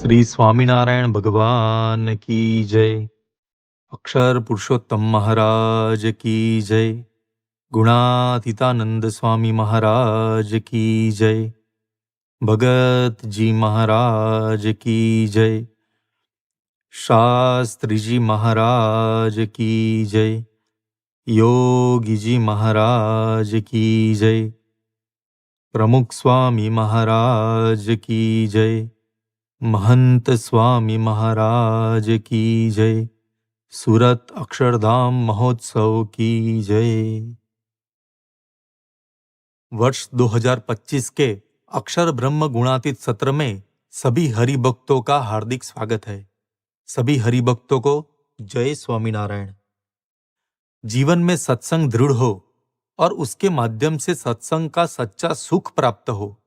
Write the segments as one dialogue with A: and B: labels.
A: श्री स्वामीनारायण भगवान की जय। अक्षर पुरुषोत्तम महाराज की जय। गुणातीतानंद स्वामी महाराज की जय। भगत जी महाराज की जय। शास्त्री जी महाराज की जय। योगी जी महाराज की जय। प्रमुख स्वामी महाराज की जय। महंत स्वामी महाराज की जय। सूरत अक्षरधाम महोत्सव की जय। वर्ष 2025 के अक्षर ब्रह्म गुणातीत सत्र में सभी हरिभक्तों का हार्दिक स्वागत है। सभी हरिभक्तों को जय स्वामीनारायण। जीवन में सत्संग दृढ़ हो और उसके माध्यम से सत्संग का सच्चा सुख प्राप्त हो,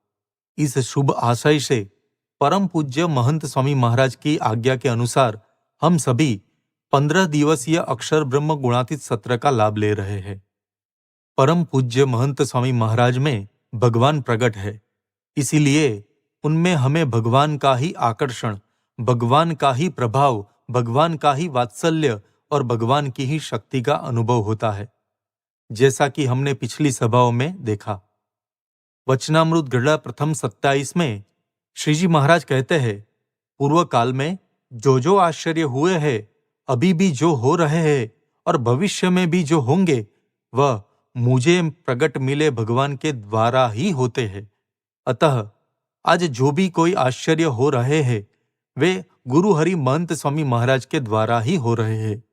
A: इस शुभ आशय से परम पूज्य महंत स्वामी महाराज की आज्ञा के अनुसार हम सभी 15 दिवसीय अक्षर ब्रह्म गुणातीत सत्र का लाभ ले रहे हैं। परम पूज्य महंत स्वामी महाराज में भगवान प्रकट है, इसीलिए उनमें हमें भगवान का ही आकर्षण, भगवान का ही प्रभाव, भगवान का ही वात्सल्य और भगवान की ही शक्ति का अनुभव होता है, जैसा कि हमने पिछली सभाओं में देखा। वचनामृत गढ़ा प्रथम 27 में श्री जी महाराज कहते हैं, पूर्व काल में जो आश्चर्य हुए हैं, अभी भी जो हो रहे हैं और भविष्य में भी जो होंगे, वह मुझे प्रकट मिले भगवान के द्वारा ही होते हैं। अतः आज जो भी कोई आश्चर्य हो रहे हैं, वे गुरु हरि महंत स्वामी महाराज के द्वारा ही हो रहे हैं।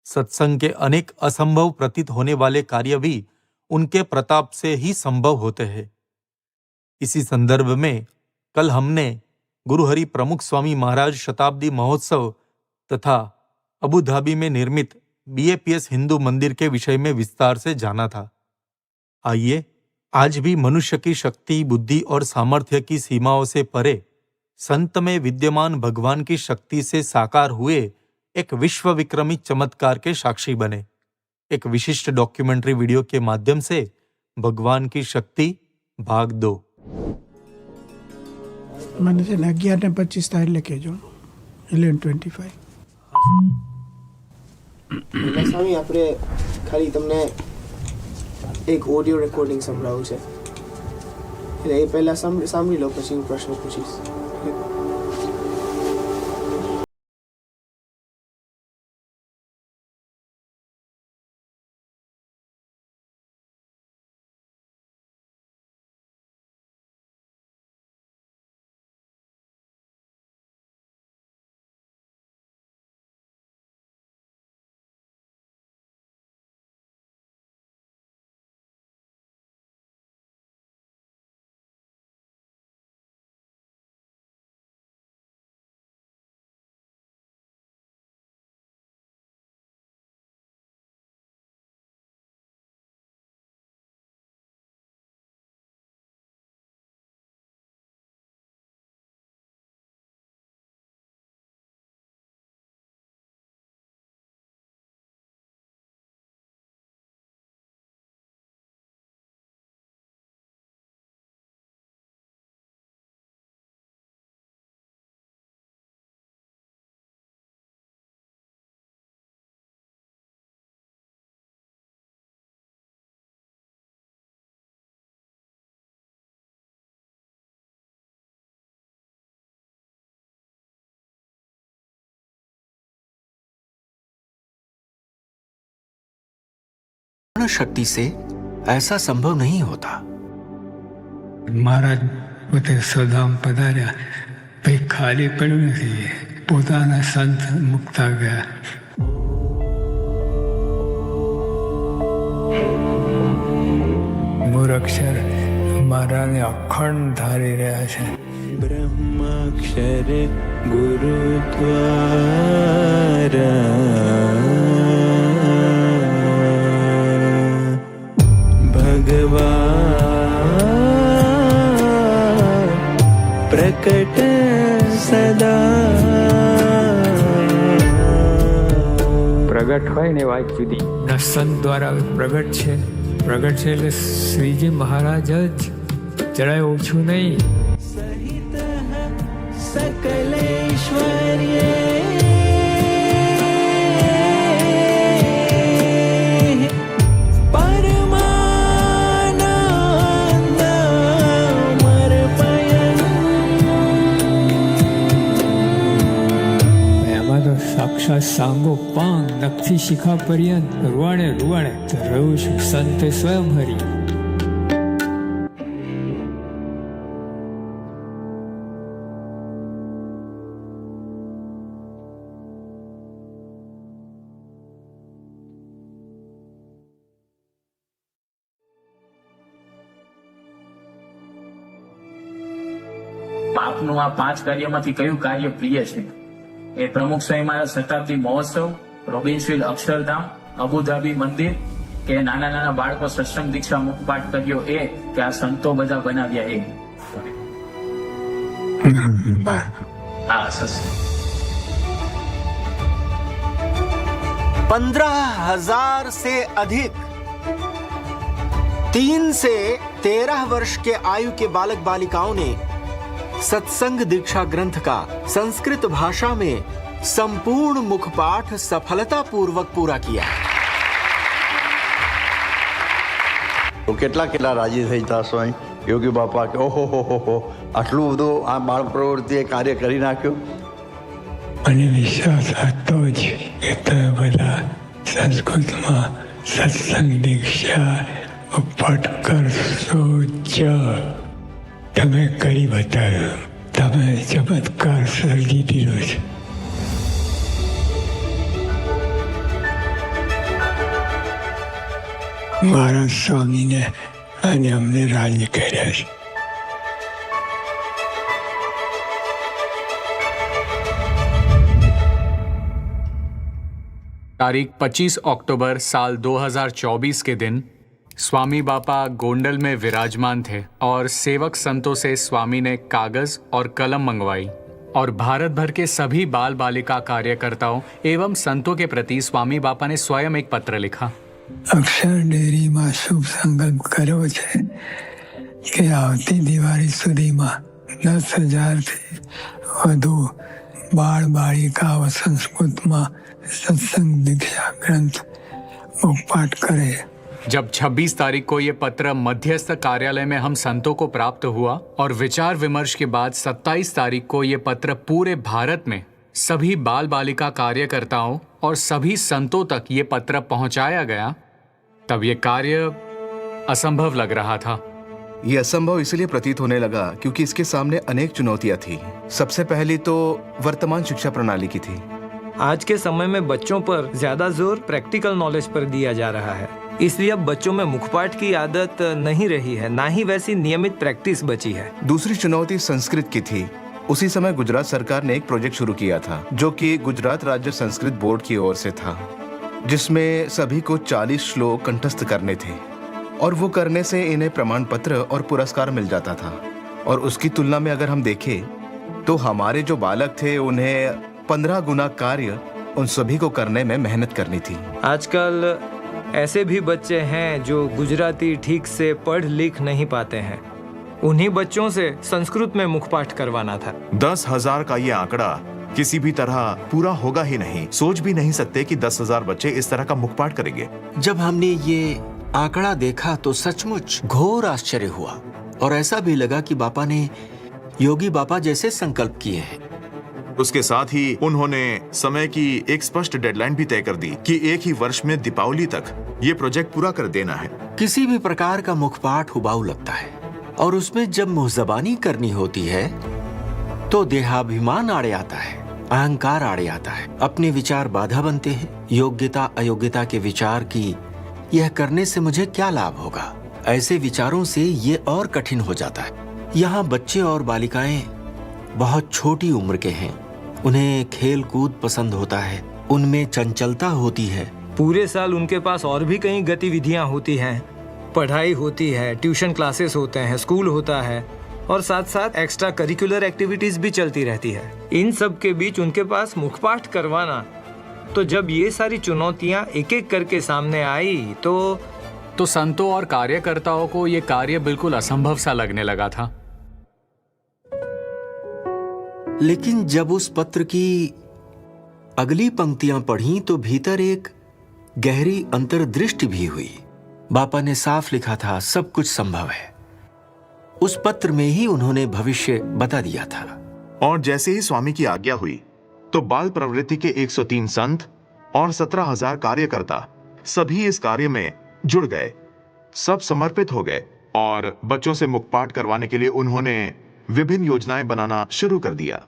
A: सत्संग के अनेक असंभव प्रतीत होने वाले कार्य भी उनके प्रताप से ही संभव होते हैं। इसी संदर्भ में कल हमने गुरु हरि प्रमुख स्वामी महाराज शताब्दी महोत्सव तथा अबू धाबी में निर्मित BAPS हिंदू मंदिर के विषय में विस्तार से जाना था। आइए आज भी मनुष्य की शक्ति, बुद्धि और सामर्थ्य की सीमाओं से परे संत में विद्यमान भगवान की शक्ति से साकार हुए एक विश्व विक्रमी चमत्कार के साक्षी बने। एक विशिष्ट डॉक्यूमेंट्री वीडियो के माध्यम से भगवान की शक्ति भाग 2।
B: મને છે ને 11 ને 25 તારીખ લખેજો 11:25.
C: સ્વામી આપણે ખાલી તમને એક ઓડિયો રેકોર્ડિંગ સંભળાવું છે, એટલે એ પહેલા સાંભળી લો, પછી હું પ્રશ્ન પૂછીશ.
D: शक्ति से ऐसा संभव नहीं होता।
E: महाराज પોતે સ્વધામ પધાર્યા, ભાઈ ખાલી પડ્યું નથી, પોતાના સંત મુકતા ગયા. મૂળાક્ષર મારાને અખંડ ધારી રહ્યા છે.
F: બ્રહ્માક્ષર ગુરુ દ્વારા प्रकट सदा.
E: પ્રગટ હોય ને વાત જુદી, સંત દ્વારા પ્રગટ છે. પ્રગટ છે એટલે શ્રીજી મહારાજ જ જરાય ઓછું નહીં.
F: सहित सकलैश्वर्ये
E: એમાં તો સાક્ષાત સાંગો પાંગ નખથી શિખા પર્યંત રૂવાડે રૂવાડે તો રહ્યું છું સંતે સ્વયં હરી.
G: આપનું આ 5 કાર્યમાંથી કયું કાર્ય પ્રિય છે? એ પ્રમુખ સ્વામી મહારાજ શતાબ્દી મહોત્સવ, રોબિન્સવિલ અક્ષરધામ, અબુધાબી મંદિર, કે નાના નાના બાળકો સત્સંગ દીક્ષા મુખપાઠ કર્યો એ, કે આ સંતો બધા બનાવ્યા એ? હા, સસ
D: 15,000 से अधिक 3 से 13 वर्ष के आयु के बालक बालिकाओं ने सत्संग दीक्षा ग्रंथ का संस्कृत भाषा में संपूर्ण मुखपाठ सफलता पूर्वक पूरा किया.
H: તો કેટલા રાજી થઈ જતા સ્વામી યોગી બાપા કે ઓહો હો આટલું બધું આ બાળ પ્રવૃત્તિએ કાર્ય કરી નાખ્યું.
E: મને વિશ્વાસ હતો જ કે તમે બધા સંસ્કૃતમાં સત્સંગ દીક્ષા પાઠ કરશો જ. તમે કરી બતાવ્યું. તમે ચમત્કાર સર્જી દીધો છે. મારા સ્વામીને અને અમને રાજી કર્યા છે.
I: तारीख 25 अक्टूबर साल 2024 के दिन स्वामी बापा गोंडल में विराजमान थे और सेवक संतों से स्वामी ने कागज और कलम मंगवाई और भारत भर के सभी बाल बालिका कार्यकर्ताओं एवं संतों के प्रति स्वामी बापा ने स्वयं एक पत्र लिखा.
E: અક્ષર ડેરીમાં શુભ સંકલ્પ કર્યો છે કે આવતી દિવાળી સુધીમાં 10,000થી વધુ બાળ બાળિકાઓ સંસ્કૃતમાં सत्संग दीक्षा ग्रंथ मुखपाठ करे.
I: जब 26 तारीख को ये पत्र मध्यस्थ कार्यालय में हम संतों को प्राप्त हुआ और विचार विमर्श के बाद 27 तारीख को ये पत्र पूरे भारत में सभी बाल बालिका कार्यकर्ताओं और सभी संतों तक ये पत्र पहुंचाया गया, तब ये कार्य असंभव लग रहा था.
J: ये असंभव इसलिए प्रतीत होने लगा क्योंकि इसके सामने अनेक चुनौतियां थी. सबसे पहली तो वर्तमान शिक्षा प्रणाली की थी.
K: आज के समय में बच्चों पर ज्यादा जोर प्रैक्टिकल नॉलेज पर दिया जा रहा है, इसलिए अब बच्चों में मुखपाठ की आदत नहीं रही है, ना ही वैसी नियमित प्रैक्टिस बची है.
J: दूसरी चुनौती संस्कृत की थी. उसी समय गुजरात सरकार ने एक प्रोजेक्ट शुरू किया था जो कि गुजरात राज्य संस्कृत बोर्ड की ओर से था, जिसमें सभी को 40 श्लोक कंठस्थ करने थे और वो करने से इन्हें प्रमाण पत्र और पुरस्कार मिल जाता था. और उसकी तुलना में अगर हम देखें तो हमारे जो बालक थे उन्हें 15 गुना कार्य उन सभी को करने में मेहनत करनी थी.
K: आजकल ऐसे भी बच्चे हैं जो गुजराती ठीक से पढ़ लिख नहीं पाते हैं. उन्हीं बच्चों से संस्कृत में मुखपाठ करवाना था.
L: 10,000 का ये आंकड़ा किसी भी तरह पूरा होगा ही नहीं. सोच भी नहीं सकते कि 10,000 बच्चे इस तरह का मुखपाठ करेंगे.
D: जब हमने ये आंकड़ा देखा तो सचमुच घोर आश्चर्य हुआ और ऐसा भी लगा कि बापा ने योगी बापा जैसे संकल्प किए हैं.
L: उसके साथ ही उन्होंने समय की एक स्पष्ट डेडलाइन भी तय कर दी कि एक ही वर्ष में दीपावली तक ये प्रोजेक्ट पूरा कर देना है.
D: किसी भी प्रकार का मुखपाठ हुबाऊ लगता है और उसमें जब मुहजबानी करनी होती है तो देहाभिमान आड़े आता है, अहंकार आड़े आता है, अपने विचार बाधा बनते हैं. योग्यता अयोग्यता के विचार की यह करने से मुझे क्या लाभ होगा, ऐसे विचारों से ये और कठिन हो जाता है. यहाँ बच्चे और बालिकाएं बहुत छोटी उम्र के हैं. उन्हें खेल कूद पसंद होता है, उनमें चंचलता होती है.
K: पूरे साल उनके पास और भी कई गतिविधियां होती हैं. पढ़ाई होती है, ट्यूशन क्लासेस होते हैं, स्कूल होता है और साथ साथ एक्स्ट्रा करिकुलर एक्टिविटीज भी चलती रहती है. इन सब के बीच उनके पास मुखपाठ करवाना, तो जब ये सारी चुनौतियां एक एक करके सामने आई तो
I: संतों और कार्यकर्ताओं को ये कार्य बिल्कुल असंभव सा लगने लगा था.
D: लेकिन जब उस पत्र की अगली पंक्तियां पढ़ी तो भीतर एक गहरी अंतर्दृष्टि भी हुई। बापा ने साफ लिखा था, सब कुछ संभव है। उस पत्र में ही उन्होंने भविष्य बता दिया था।
L: और जैसे ही स्वामी की आज्ञा हुई तो बाल प्रवृत्ति के 103 संत और 17,000 कार्यकर्ता सभी इस कार्य में जुड़ गए, सब समर्पित हो गए और बच्चों से मुखपाठ करवाने के लिए उन्होंने विभिन्न योजनाएं बनाना शुरू कर दिया।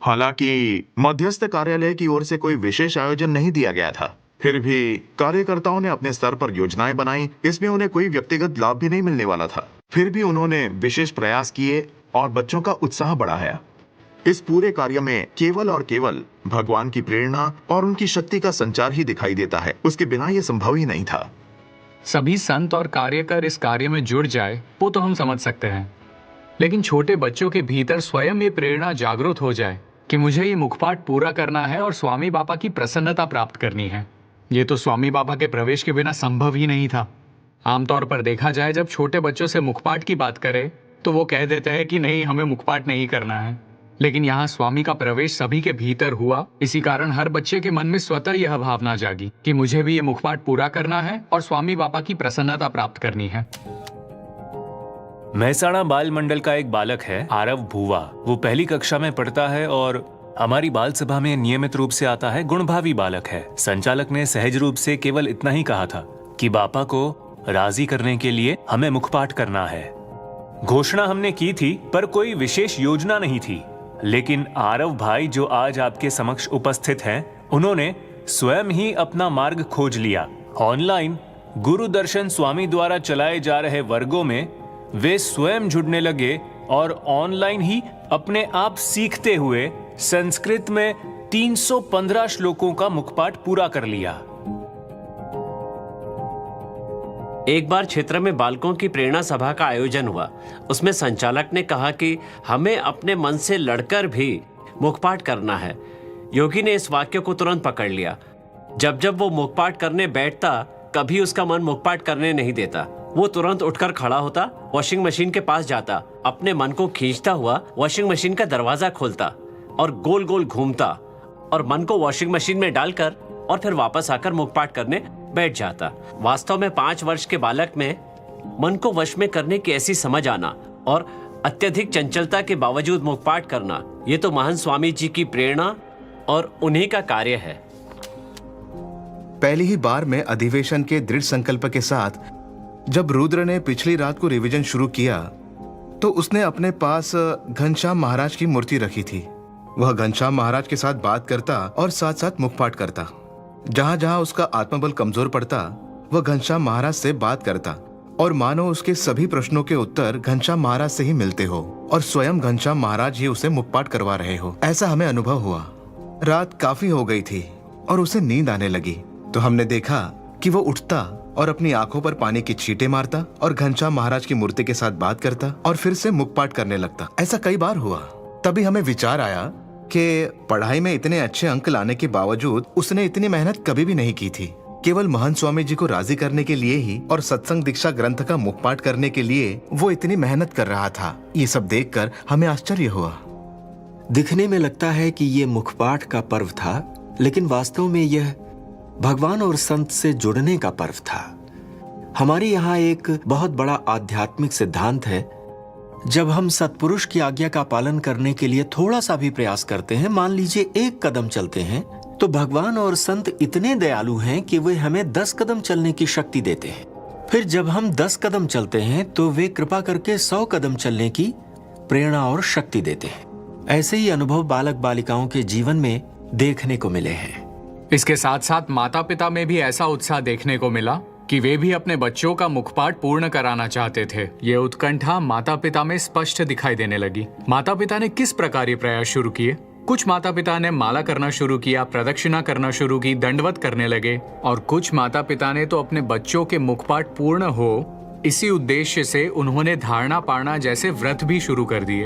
L: हालांकि मध्यस्थ कार्यालय की ओर से कोई विशेष आयोजन नहीं दिया गया था, फिर भी कार्यकर्ताओं ने अपने स्तर पर योजनाएं बनाई। इसमें उन्हें कोई व्यक्तिगत लाभ भी नहीं मिलने वाला था, फिर भी उन्होंने विशेष प्रयास किए और बच्चों का उत्साह बढ़ाया। इस पूरे कार्य में केवल और केवल भगवान की प्रेरणा और उनकी शक्ति का संचार ही दिखाई देता है, उसके बिना यह संभव ही नहीं था।
I: सभी संत और कार्यकर इस कार्य में जुड़ जाए वो तो हम समझ सकते हैं, लेकिन छोटे बच्चों के भीतर स्वयं ये प्रेरणा जागृत हो जाए कि मुझे ये मुखपाठ पूरा करना है और स्वामी बाबा की प्रसन्नता प्राप्त करनी है, ये तो स्वामी बाबा के प्रवेश के बिना संभव ही नहीं था। आमतौर पर देखा जाए, जब छोटे बच्चों से मुखपाठ की बात करें तो वो कह देते हैं कि नहीं, हमें मुखपाठ नहीं करना है, लेकिन यहाँ स्वामी का प्रवेश सभी के भीतर हुआ। इसी कारण हर बच्चे के मन में स्वतः यह भावना जागी कि मुझे भी ये मुखपाठ पूरा करना है और स्वामी बाबा की प्रसन्नता प्राप्त करनी है।
M: महसाणा बाल मंडल का एक बालक है, आरव भूवा। वो पहली कक्षा में पढ़ता है और हमारी बाल सभा में नियमित रूप से आता है। गुणभावी बालक है। संचालक ने सहज रूप से केवल इतना ही कहा था कि बापा को राजी करने के लिए हमें मुखपाठ करना है। घोषणा हमने की थी पर कोई विशेष योजना नहीं थी। लेकिन आरव भाई जो आज आपके समक्ष उपस्थित हैं, उन्होंने स्वयं ही अपना मार्ग खोज लिया। ऑनलाइन गुरु दर्शन स्वामी द्वारा चलाए जा रहे वर्गों में वे स्वयं जुड़ने लगे और ऑनलाइन ही अपने आप सीखते हुए संस्कृत में 315 श्लोकों का मुखपाठ पूरा कर लिया।
N: एक बार क्षेत्र में बालकों की प्रेरणा सभा का आयोजन हुआ। उसमें संचालक ने कहा कि हमें अपने मन से लड़कर भी मुखपाठ करना है। योगी ने इस वाक्य को तुरंत पकड़ लिया। जब जब वो मुखपाठ करने बैठता, कभी उसका मन मुखपाठ करने नहीं देता। वो तुरंत उठकर खड़ा होता, वॉशिंग मशीन के पास जाता, अपने मन को खींचता हुआ वॉशिंग मशीन का दरवाजा खोलता और गोल गोल घूमता और मन को वॉशिंग मशीन में डालकर और फिर वापस आकर मुखपाठ करने बैठ जाता। वास्तव में 5 वर्ष के बालक में मन को वश में करने की ऐसी समझ आना और अत्यधिक चंचलता के बावजूद मुखपाठ करना, ये तो महान स्वामी जी की प्रेरणा और उन्हीं का कार्य है।
J: पहली ही बार में अधिवेशन के दृढ़ संकल्प के साथ जब रुद्र ने पिछली रात को रिवीजन शुरू किया तो उसने अपने पास घनश्याम महाराज की मूर्ति रखी थी। वह घनश्याम महाराज के साथ बात करता और साथ साथ मुखपाठ करता। जहां जहां उसका आत्मबल कमजोर पड़ता, वह घनश्याम महाराज से बात करता और मानो उसके सभी प्रश्नों के उत्तर घनश्याम महाराज से ही मिलते हो और स्वयं घनश्याम महाराज ही उसे मुखपाठ करवा रहे हो, ऐसा हमें अनुभव हुआ। रात काफी हो गई थी और उसे नींद आने लगी तो हमने देखा कि वो उठता और अपनी आंखों पर पानी की छींटे मारता और घनश्याम महाराज की मूर्ति के साथ बात करता और फिर से मुखपाठ करने लगता। ऐसा कई बार हुआ। तभी हमें विचार आया कि पढ़ाई में इतने अच्छे अंक लाने के बावजूद उसने इतनी मेहनत कभी भी नहीं की थी। केवल महान स्वामी जी को राजी करने के लिए ही और सत्संग दीक्षा ग्रंथ का मुखपाठ करने के लिए वो इतनी मेहनत कर रहा था। ये सब देखकर हमें आश्चर्य हुआ।
D: दिखने में लगता है कि ये मुखपाठ का पर्व था, लेकिन वास्तव में यह भगवान और संत से जुड़ने का पर्व था। हमारे यहाँ एक बहुत बड़ा आध्यात्मिक सिद्धांत है, जब हम सत्पुरुष की आज्ञा का पालन करने के लिए थोड़ा सा भी प्रयास करते हैं, मान लीजिए 1 कदम चलते हैं, तो भगवान और संत इतने दयालु हैं कि वे हमें 10 कदम चलने की शक्ति देते हैं। फिर जब हम 10 कदम चलते हैं तो वे कृपा करके 100 कदम चलने की प्रेरणा और शक्ति देते हैं। ऐसे ही अनुभव बालक बालिकाओं के जीवन में देखने को मिले हैं।
I: इसके साथ साथ माता पिता में भी ऐसा उत्साह देखने को मिला कि वे भी अपने बच्चों का मुखपाठ पूर्ण कराना चाहते थे। ये उत्कंठा माता पिता में स्पष्ट दिखाई देने लगी। माता पिता ने किस प्रकार ये प्रयास शुरू किए? कुछ माता पिता ने माला करना शुरू किया, प्रदक्षिणा करना शुरू की, दंडवत करने लगे, और कुछ माता पिता ने तो अपने बच्चों के मुखपाठ पूर्ण हो इसी उद्देश्य से उन्होंने धारणा पारणा जैसे व्रत भी शुरू कर दिए।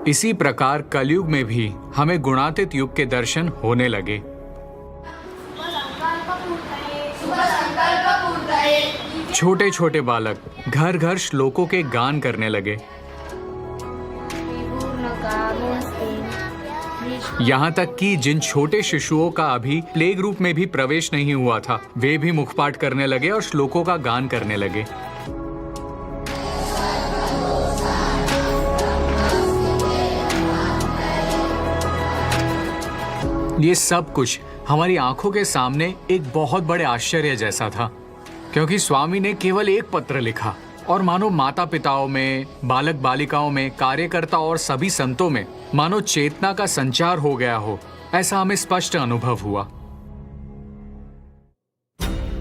I: इसी प्रकार कलयुग में भी हमें गुणातीत युग के दर्शन होने लगे। छोटे छोटे बालक घर घर श्लोकों के गान करने लगे। यहाँ तक कि जिन छोटे शिशुओं का अभी प्ले ग्रुप में भी प्रवेश नहीं हुआ था, वे भी मुखपाठ करने लगे और श्लोकों का गान करने लगे। ये सब कुछ हमारी आंखों के सामने एक बहुत बड़े आश्चर्य जैसा था, क्योंकि स्वामी ने केवल एक पत्र लिखा और मानो माता पिताओं में, बालक बालिकाओं में, कार्यकर्ता और सभी संतों में मानो चेतना का संचार हो गया हो, ऐसा हमें स्पष्ट अनुभव हुआ।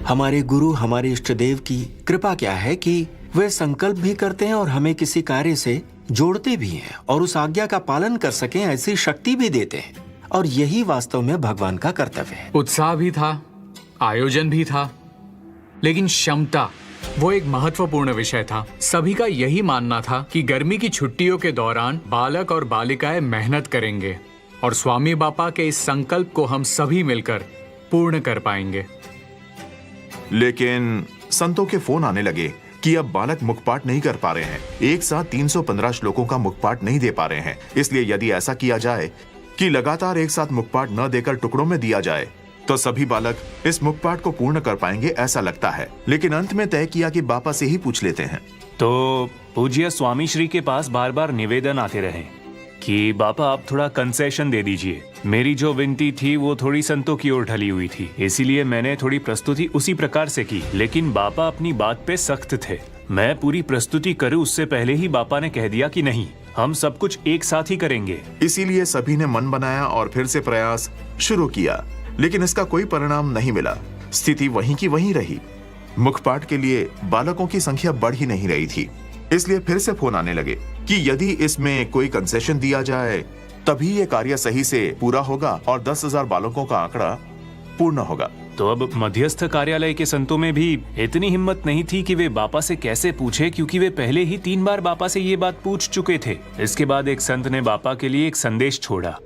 D: हमारे गुरु, हमारे इष्ट देव की कृपा क्या है कि वे संकल्प भी करते हैं और हमें किसी कार्य से जोड़ते भी हैं और उस आज्ञा का पालन कर सकें ऐसी शक्ति भी देते हैं, और यही वास्तव में भगवान का कर्तव्य है।
I: उत्साह भी था, आयोजन भी था, लेकिन क्षमता वो एक महत्वपूर्ण विषय था। सभी का यही मानना था कि गर्मी की छुट्टियों के दौरान बालक और बालिकाएं मेहनत करेंगे और स्वामी बापा के इस संकल्प को हम सभी मिलकर पूर्ण कर पाएंगे।
L: लेकिन संतों के फोन आने लगे कि अब बालक मुखपाठ नहीं कर पा रहे हैं, एक साथ 315 श्लोकों का मुखपाठ नहीं दे पा रहे हैं। इसलिए यदि ऐसा किया जाए कि लगातार एक साथ मुखपाठ न देकर टुकड़ों में दिया जाए तो सभी बालक इस मुखपाठ को पूर्ण कर पाएंगे, ऐसा लगता है। लेकिन अंत में तय किया कि बापा से ही पूछ लेते हैं।
M: तो पूज्य स्वामी श्री के पास बार बार निवेदन आते रहे कि बापा आप थोड़ा कंसेशन दे दीजिए। मेरी जो विनती थी वो थोड़ी संतों की ओर ढली हुई थी, इसीलिए मैंने थोड़ी प्रस्तुति उसी प्रकार से की। लेकिन बापा अपनी बात पे सख्त थे। मैं पूरी प्रस्तुति करूं उससे पहले ही बापा ने कह दिया कि नहीं, हम सब कुछ एक साथ ही करेंगे।
L: इसीलिए सभी ने मन बनाया और फिर से प्रयास शुरू किया, लेकिन इसका कोई परिणाम नहीं मिला। स्थिति वहीं की वहीं रही। मुखपाठ के लिए बालकों की संख्या बढ़ ही नहीं रही थी। इसलिए फिर से फोन आने लगे कि यदि इसमें कोई कंसेशन दिया जाए तभी ये कार्य सही से पूरा होगा और 10,000 बालकों का आंकड़ा पूर्ण होगा।
M: तो अब मध्यस्थ कार्यालय के संतों में भी इतनी हिम्मत नहीं थी कि वे बापा से कैसे पूछे, क्योंकि वे पहले ही 3 बार बापा से ये बात पूछ चुके थे। इसके बाद एक संत ने बापा के लिए एक संदेश छोड़ा।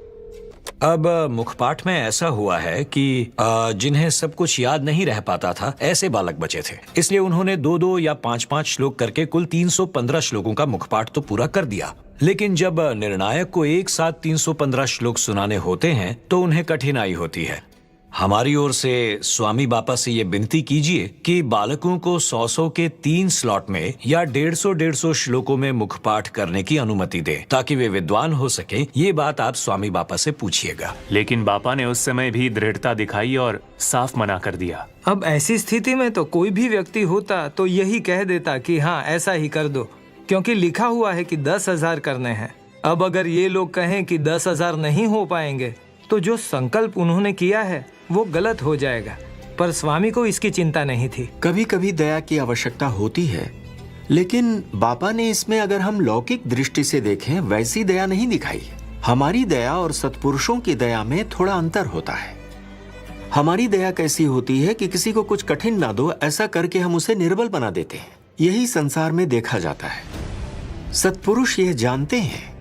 O: अब मुखपाठ में ऐसा हुआ है कि जिन्हें सब कुछ याद नहीं रह पाता था, ऐसे बालक बचे थे। इसलिए उन्होंने 2-2 या 5-5 श्लोक करके कुल 315 श्लोकों का मुखपाठ तो पूरा कर दिया। लेकिन जब निर्णायक को एक साथ 315 श्लोक सुनाने होते हैं तो उन्हें कठिनाई होती है। हमारी ओर से स्वामी बापा से ये विनती कीजिए कि बालकों को 100 के 3 स्लॉट में या 150 श्लोकों में मुखपाठ करने की अनुमति दे, ताकि वे विद्वान हो सके। ये बात आप स्वामी बापा से पूछिएगा।
M: लेकिन बापा ने उस समय भी दृढ़ता दिखाई और साफ मना कर दिया।
K: अब ऐसी स्थिति में तो कोई भी व्यक्ति होता तो यही कह देता कि हाँ ऐसा ही कर दो, क्योंकि लिखा हुआ है कि 10,000 करने हैं। अब अगर ये लोग कहें कि 10,000 नहीं हो पाएंगे तो जो संकल्प उन्होंने किया है वो गलत हो जाएगा। पर स्वामी को इसकी चिंता नहीं थी।
D: कभी कभी दया की आवश्यकता होती है, लेकिन बापा ने इसमें अगर हम लौकिक दृष्टि से देखें वैसी दया नहीं दिखाई। हमारी दया और सत्पुरुषों की दया में थोड़ा अंतर होता है। हमारी दया कैसी होती है कि किसी को कुछ कठिन ना दो, ऐसा करके हम उसे निर्बल बना देते हैं। यही संसार में देखा जाता है। सत्पुरुष यह जानते हैं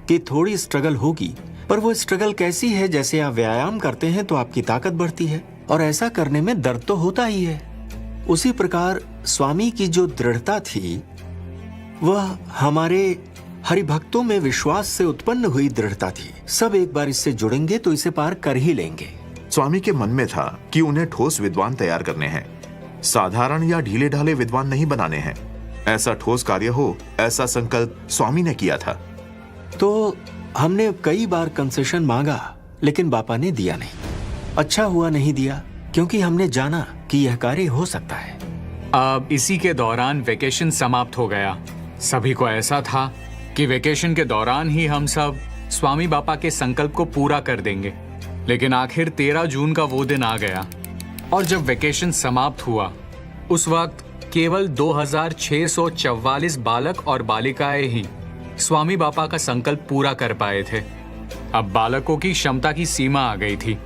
D: कि थोड़ी स्ट्रगल होगी, पर वो स्ट्रगल कैसी है, जैसे आप व्यायाम करते हैं तो आपकी ताकत बढ़ती है, और ऐसा करने में दर्द तो होता ही है। उसी प्रकार स्वामी की जो दृढ़ता थी वह हमारे हरिभक्तों में विश्वास से उत्पन्न हुई दृढ़ता थी। सब एक बार इससे जुड़ेंगे तो इसे पार कर ही लेंगे।
L: स्वामी के मन में था कि उन्हें ठोस विद्वान तैयार करने हैं, साधारण या ढीले ढाले विद्वान नहीं बनाने हैं। ऐसा ठोस कार्य हो, ऐसा संकल्प स्वामी ने किया था।
D: तो हमने कई बार कंसेशन मांगा, लेकिन बापा ने दिया नहीं। अच्छा हुआ नहीं दिया, क्योंकि हमने जाना कि यह कार्य हो सकता है।
I: अब इसी के दौरान वेकेशन समाप्त हो गया। सभी को ऐसा था कि वेकेशन के दौरान ही हम सब स्वामी बापा के संकल्प को पूरा कर देंगे। लेकिन आखिर 13 जून का वो दिन आ गया, और जब वेकेशन समाप्त हुआ उस वक्त केवल 2,644 बालक और बालिकाएं ही स्वामी बापा का संकल्प पूरा कर पाए थे। अब बालकों की क्षमता की सीमा आ गई थी।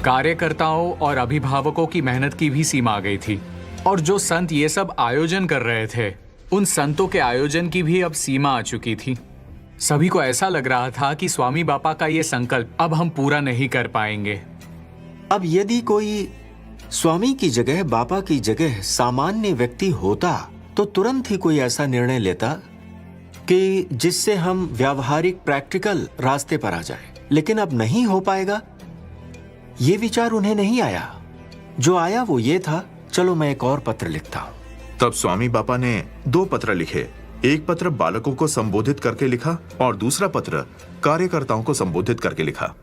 I: कार्यकर्ताओं और अभिभावकों की मेहनत की भी सीमा आ गई थी। और जो संत ये सब आयोजन कर रहे थे, उन संतों के आयोजन की भी अब सीमा आ चुकी थी। सभी को ऐसा लग रहा था कि स्वामी बापा का ये संकल्प अब हम पूरा नहीं कर पाएंगे।
D: अब यदि कोई स्वामी की जगह, बापा की जगह सामान्य व्यक्ति होता तो तुरंत ही कोई ऐसा निर्णय लेता कि जिससे हम व्यावहारिक प्रैक्टिकल रास्ते पर आ जाए। लेकिन अब नहीं हो पाएगा, ये विचार उन्हें नहीं आया। जो आया वो ये था, चलो मैं एक और पत्र लिखता हूं।
L: तब स्वामी बापा ने 2 पत्र लिखे। एक पत्र बालकों को संबोधित करके लिखा और दूसरा पत्र कार्यकर्ताओं को संबोधित करके लिखा।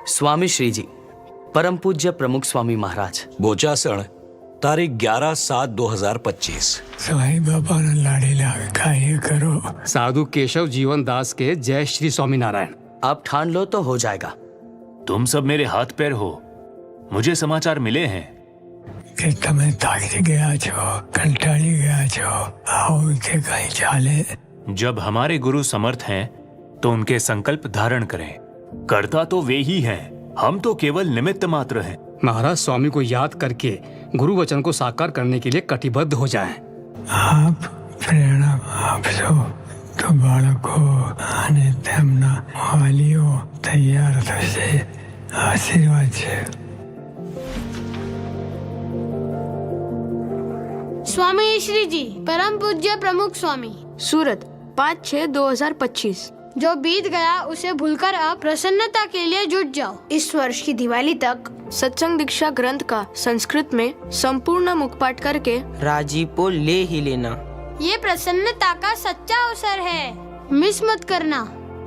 P: स्वामी श्री जी, परम पूज्य प्रमुख स्वामी महाराज।
O: बोचासण, तारीख 11/7/2025।
E: स्वामी बापा ने लाड़ीला कार्य करो।
P: साधु केशव जीवन दास के जय श्री स्वामीनारायण। आप ठान लो तो हो जाएगा।
M: तुम सब मेरे हाथ पैर हो। मुझे समाचार मिले हैं
E: कि तुम्हें थाकी गया छो, कंटाली गया छो, आओ के कहीं चाले।
M: जब हमारे गुरु समर्थ हैं तो उनके संकल्प धारण करें। करता तो वे ही हैं, हम तो केवल निमित्त मात्र हैं।
P: महाराज स्वामी को याद करके गुरु वचन को साकार करने के लिए कटिबद्ध हो जाएं।
E: आप प्रेरणा आपशो तो बालको અને તેમના વાલીઓ તૈયાર થશે। આશીર્વાદ છે।
Q: स्वामी श्री जी, परम पूज्य प्रमुख स्वामी।
R: सूरत 5/6/2025।
Q: जो बीत गया उसे भूलकर अब प्रसन्नता के लिए जुट जाओ।
R: इस वर्ष की दिवाली तक सत्संग दीक्षा ग्रंथ का संस्कृत में संपूर्ण मुखपाठ करके
S: राजीपो ले ही लेना।
Q: ये प्रसन्नता का सच्चा अवसर है, मिस मत करना।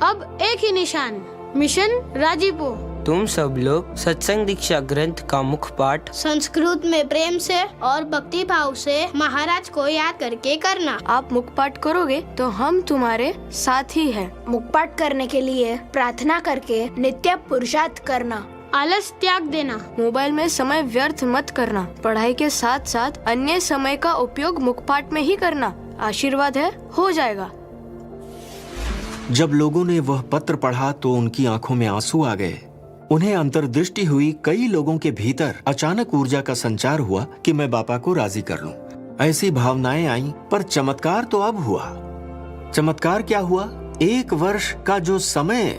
Q: अब एक ही निशान, मिशन राजीपो।
S: तुम सब लोग सत्संग दीक्षा ग्रंथ का मुखपाठ
Q: संस्कृत में प्रेम से और भक्ति भाव से महाराज को याद करके करना।
R: आप मुखपाठ करोगे तो हम तुम्हारे साथ ही हैं। मुखपाठ करने के लिए प्रार्थना करके नित्य पुरुषार्थ करना।
Q: आलस त्याग देना।
R: मोबाइल में समय व्यर्थ मत करना। पढ़ाई के साथ साथ अन्य समय का उपयोग मुखपाठ में ही करना। आशीर्वाद है, हो जाएगा।
D: जब लोगों ने वह पत्र पढ़ा तो उनकी आंखों में आंसू आ गए। उन्हें अंतर्दृष्टि हुई, कई लोगों के भीतर अचानक ऊर्जा का संचार हुआ कि मैं बापा को राजी कर लूं। ऐसी भावनाएं आईं, पर चमत्कार तो अब हुआ। चमत्कार क्या हुआ? 1 वर्ष का जो समय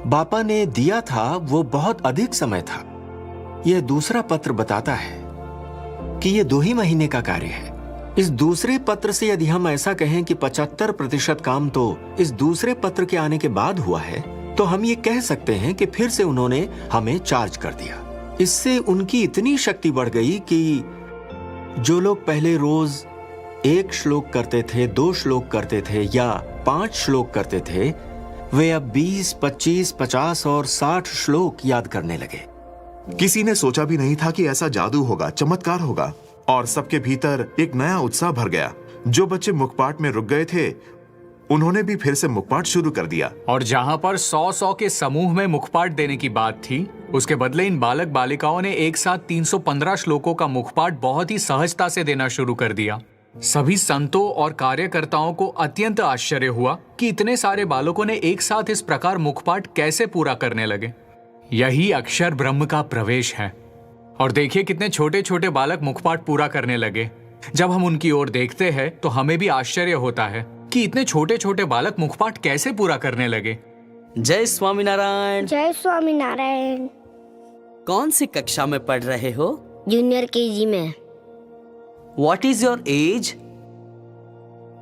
D: बापा ने दिया था वो बहुत अधिक समय था। यह दूसरा पत्र बताता है कि ये 2 ही महीने का कार्य है। इस दूसरे पत्र से यदि हम ऐसा कहें कि 75% काम तो इस दूसरे पत्र के आने के बाद हुआ है, तो हम ये कह सकते हैं कि फिर से उन्होंने हमें चार्ज कर दिया। इससे उनकी इतनी शक्ति बढ़ गई कि जो लोग पहले रोज 1 श्लोक करते थे, 2 श्लोक करते थे या 5 श्लोक करते थे, वे अब 20, 25, 50 और 60 श्लोक याद करने लगे।
L: किसी ने सोचा भी नहीं था कि ऐसा जादू होगा, चमत्कार होगा, और सबके भीतर एक नया उत्साह भर गया। जो बच्चे मुखपाठ में रुक गए थे उन्होंने भी फिर से मुखपाठ शुरू कर दिया।
I: और जहां पर 100 के समूह में मुखपाठ देने की बात थी, उसके बदले इन बालक बालिकाओं ने एक साथ 315 श्लोकों का मुखपाठ बहुत ही सहजता से देना शुरू कर दिया। सभी संतों और कार्यकर्ताओं को अत्यंत आश्चर्य हुआ कि इतने सारे बालकों ने एक साथ इस प्रकार मुखपाठ कैसे पूरा करने लगे। यही अक्षर ब्रह्म का प्रवेश है। और देखिए कितने छोटे छोटे बालक मुखपाठ पूरा करने लगे। जब हम उनकी ओर देखते हैं तो हमें भी आश्चर्य होता है कि इतने छोटे छोटे बालक मुखपाठ कैसे पूरा करने लगे।
P: जय स्वामीनारायण।
Q: जय स्वामीनारायण।
P: कौन सी कक्षा में पढ़ रहे हो?
Q: जूनियर केजी में।
P: What is your age?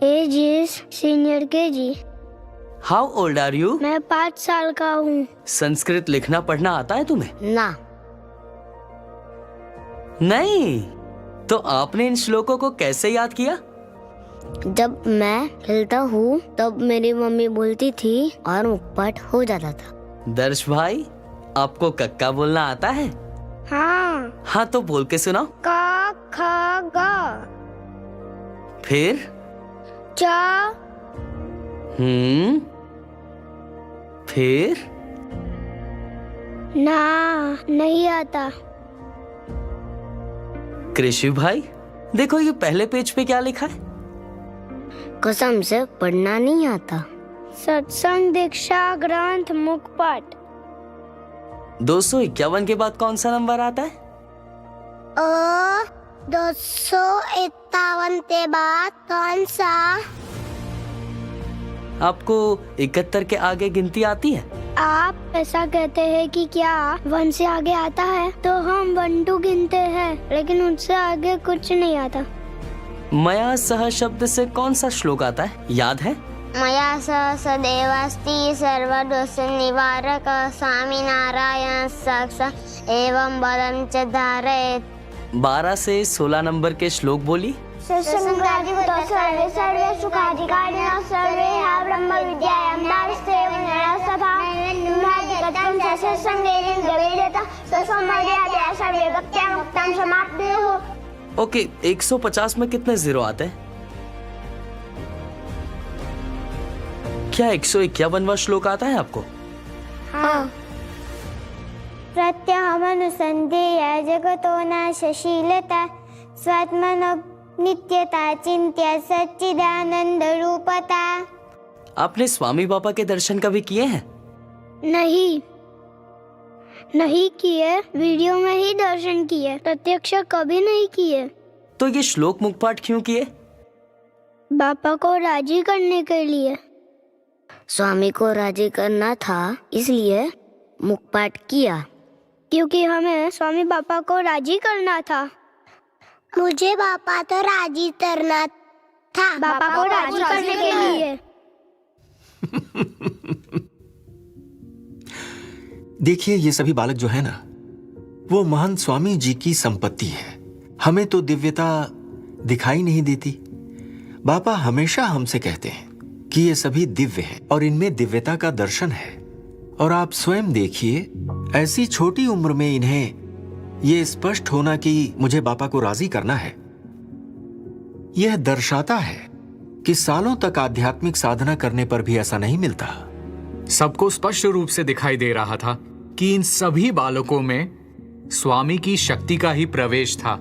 Q: Age is senior KG.
P: How old are you?
Q: मैं 5 साल का हूँ।
P: संस्कृत लिखना पढ़ना आता है तुम्हें?
Q: ना।
P: नहीं, तो आपने इन श्लोकों को कैसे याद किया?
Q: जब मैं खेलता हूँ तब मेरी मम्मी बोलती थी और मुखपाठ हो जाता था।
P: दर्श भाई, आपको कक्का बोलना आता है?
Q: हाँ।
P: हाँ तो बोल के सुनाओ।
Q: का खा गा।
P: फिर?
Q: चा।
P: फिर?
Q: ना, नहीं आता।
P: कृषि भाई,
S: देखो ये पहले पेज पे क्या लिखा है?
Q: कसम से पढ़ना नहीं आता। सत्संग दीक्षा ग्रंथ मुखपाठ।
S: 251 के बाद कौन सा नंबर आता है?
Q: 251 के बाद कौन सा?
S: आपको 71 के आगे गिनती आती है?
Q: आप ऐसा कहते हैं कि क्या 1 से आगे आता है? तो हम 1 2 गिनते हैं, लेकिन उससे आगे कुछ नहीं आता।
S: मया सह शब्द से कौन सा श्लोक आता है, याद है?
Q: मया सह सदैवस्ति सर्वदोष निवारक स्वामी नारायण साक्षात् एवं बलं च धारयेत्।
S: 12 से 16 नंबर के श्लोक बोली।
Q: सत्संगादिगतो सर्वे सर्वे सुखाधिकारिणः सर्वे ब्रह्म विद्यायां दारिस्तेव नरसभा निम्नाधिगतं च सत्संगेन द्रवेदतः स्वसमर्यादया सर्वे भक्त्या मुक्तं समाप्नुः।
S: ओके, 150 में कितने जीरो आते हैं? क्या 151वां श्लोक आता है आपको?
Q: हाँ। प्रत्यहमनुसन्धेय जगतो नाशशीलता स्वात्मनो नित्यता चिंत्य सच्चिदानंद रूपता।
S: आपने स्वामी बाबा के दर्शन कभी किए हैं?
Q: नहीं किए, वीडियो में ही दर्शन किए, प्रत्यक्ष कभी नहीं किए।
S: तो ये श्लोक मुखपाठ क्यों किए?
Q: बापा को राजी करने के लिए। स्वामी को राजी करना था, इसलिए मुखपाठ किया। क्योंकि हमें स्वामी बापा को राजी करना था। मुझे बापा तो राजी करना था, बापा को राजी करने के लिए।
D: देखिए, ये सभी बालक जो है ना, वो महान स्वामी जी की संपत्ति है। हमें तो दिव्यता दिखाई नहीं देती। बाबा हमेशा हमसे कहते हैं कि ये सभी दिव्य हैं और इनमें दिव्यता का दर्शन है। और आप स्वयं देखिए, ऐसी छोटी उम्र में इन्हें यह स्पष्ट होना कि मुझे बापा को राजी करना है, यह दर्शाता है कि सालों तक आध्यात्मिक साधना करने पर भी ऐसा नहीं मिलता।
I: सबको स्पष्ट रूप से दिखाई दे रहा था कि इन सभी बालकों में स्वामी की शक्ति का ही प्रवेश था,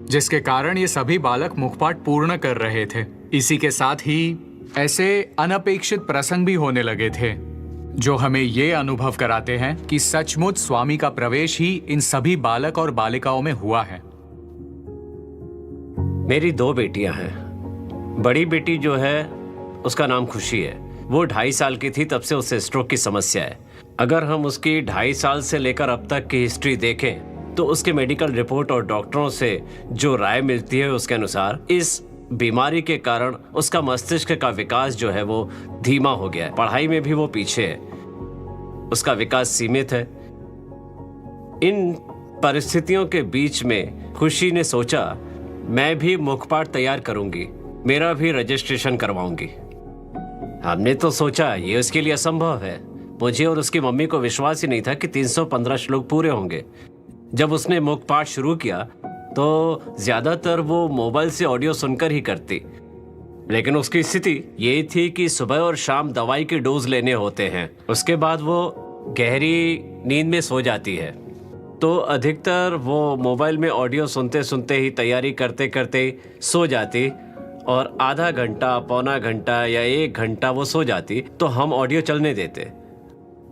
I: जिसके कारण ये सभी बालक मुखपाठ पूर्ण कर रहे थे। इसी के साथ ही ऐसे अनपेक्षित प्रसंग भी होने लगे थे जो हमें ये अनुभव कराते हैं कि सचमुच स्वामी का प्रवेश ही इन सभी बालक और बालिकाओं में हुआ है।
N: मेरी 2 बेटियां हैं। बड़ी बेटी जो है उसका नाम खुशी है। वो 2.5 साल की थी तब से उसे स्ट्रोक की समस्या है। अगर हम उसकी 2.5 साल से लेकर अब तक की हिस्ट्री देखें तो उसके मेडिकल रिपोर्ट और डॉक्टरों से जो राय मिलती है उसके अनुसार इस बीमारी के कारण उसका मस्तिष्क का विकास जो है वो धीमा हो गया है। पढ़ाई में भी वो पीछे है, उसका विकास सीमित है। इन परिस्थितियों के बीच में खुशी ने सोचा मैं भी मुखपाठ तैयार करूंगी, मेरा भी रजिस्ट्रेशन करवाऊंगी। हमने तो सोचा ये उसके लिए असंभव है। मुझे और उसकी मम्मी को विश्वास ही नहीं था कि 315 श्लोक पूरे होंगे। जब उसने मुखपाठ शुरू किया तो ज्यादातर वो मोबाइल से ऑडियो सुनकर ही करती, लेकिन उसकी स्थिति ये थी कि सुबह और शाम दवाई के डोज लेने होते हैं। उसके बाद वो गहरी नींद में सो जाती है। तो अधिकतर वो मोबाइल में ऑडियो सुनते सुनते ही तैयारी करते करते सो जाती और आधा घंटा, पौना घंटा या 1 घंटा वो सो जाती तो हम ऑडियो चलने देते।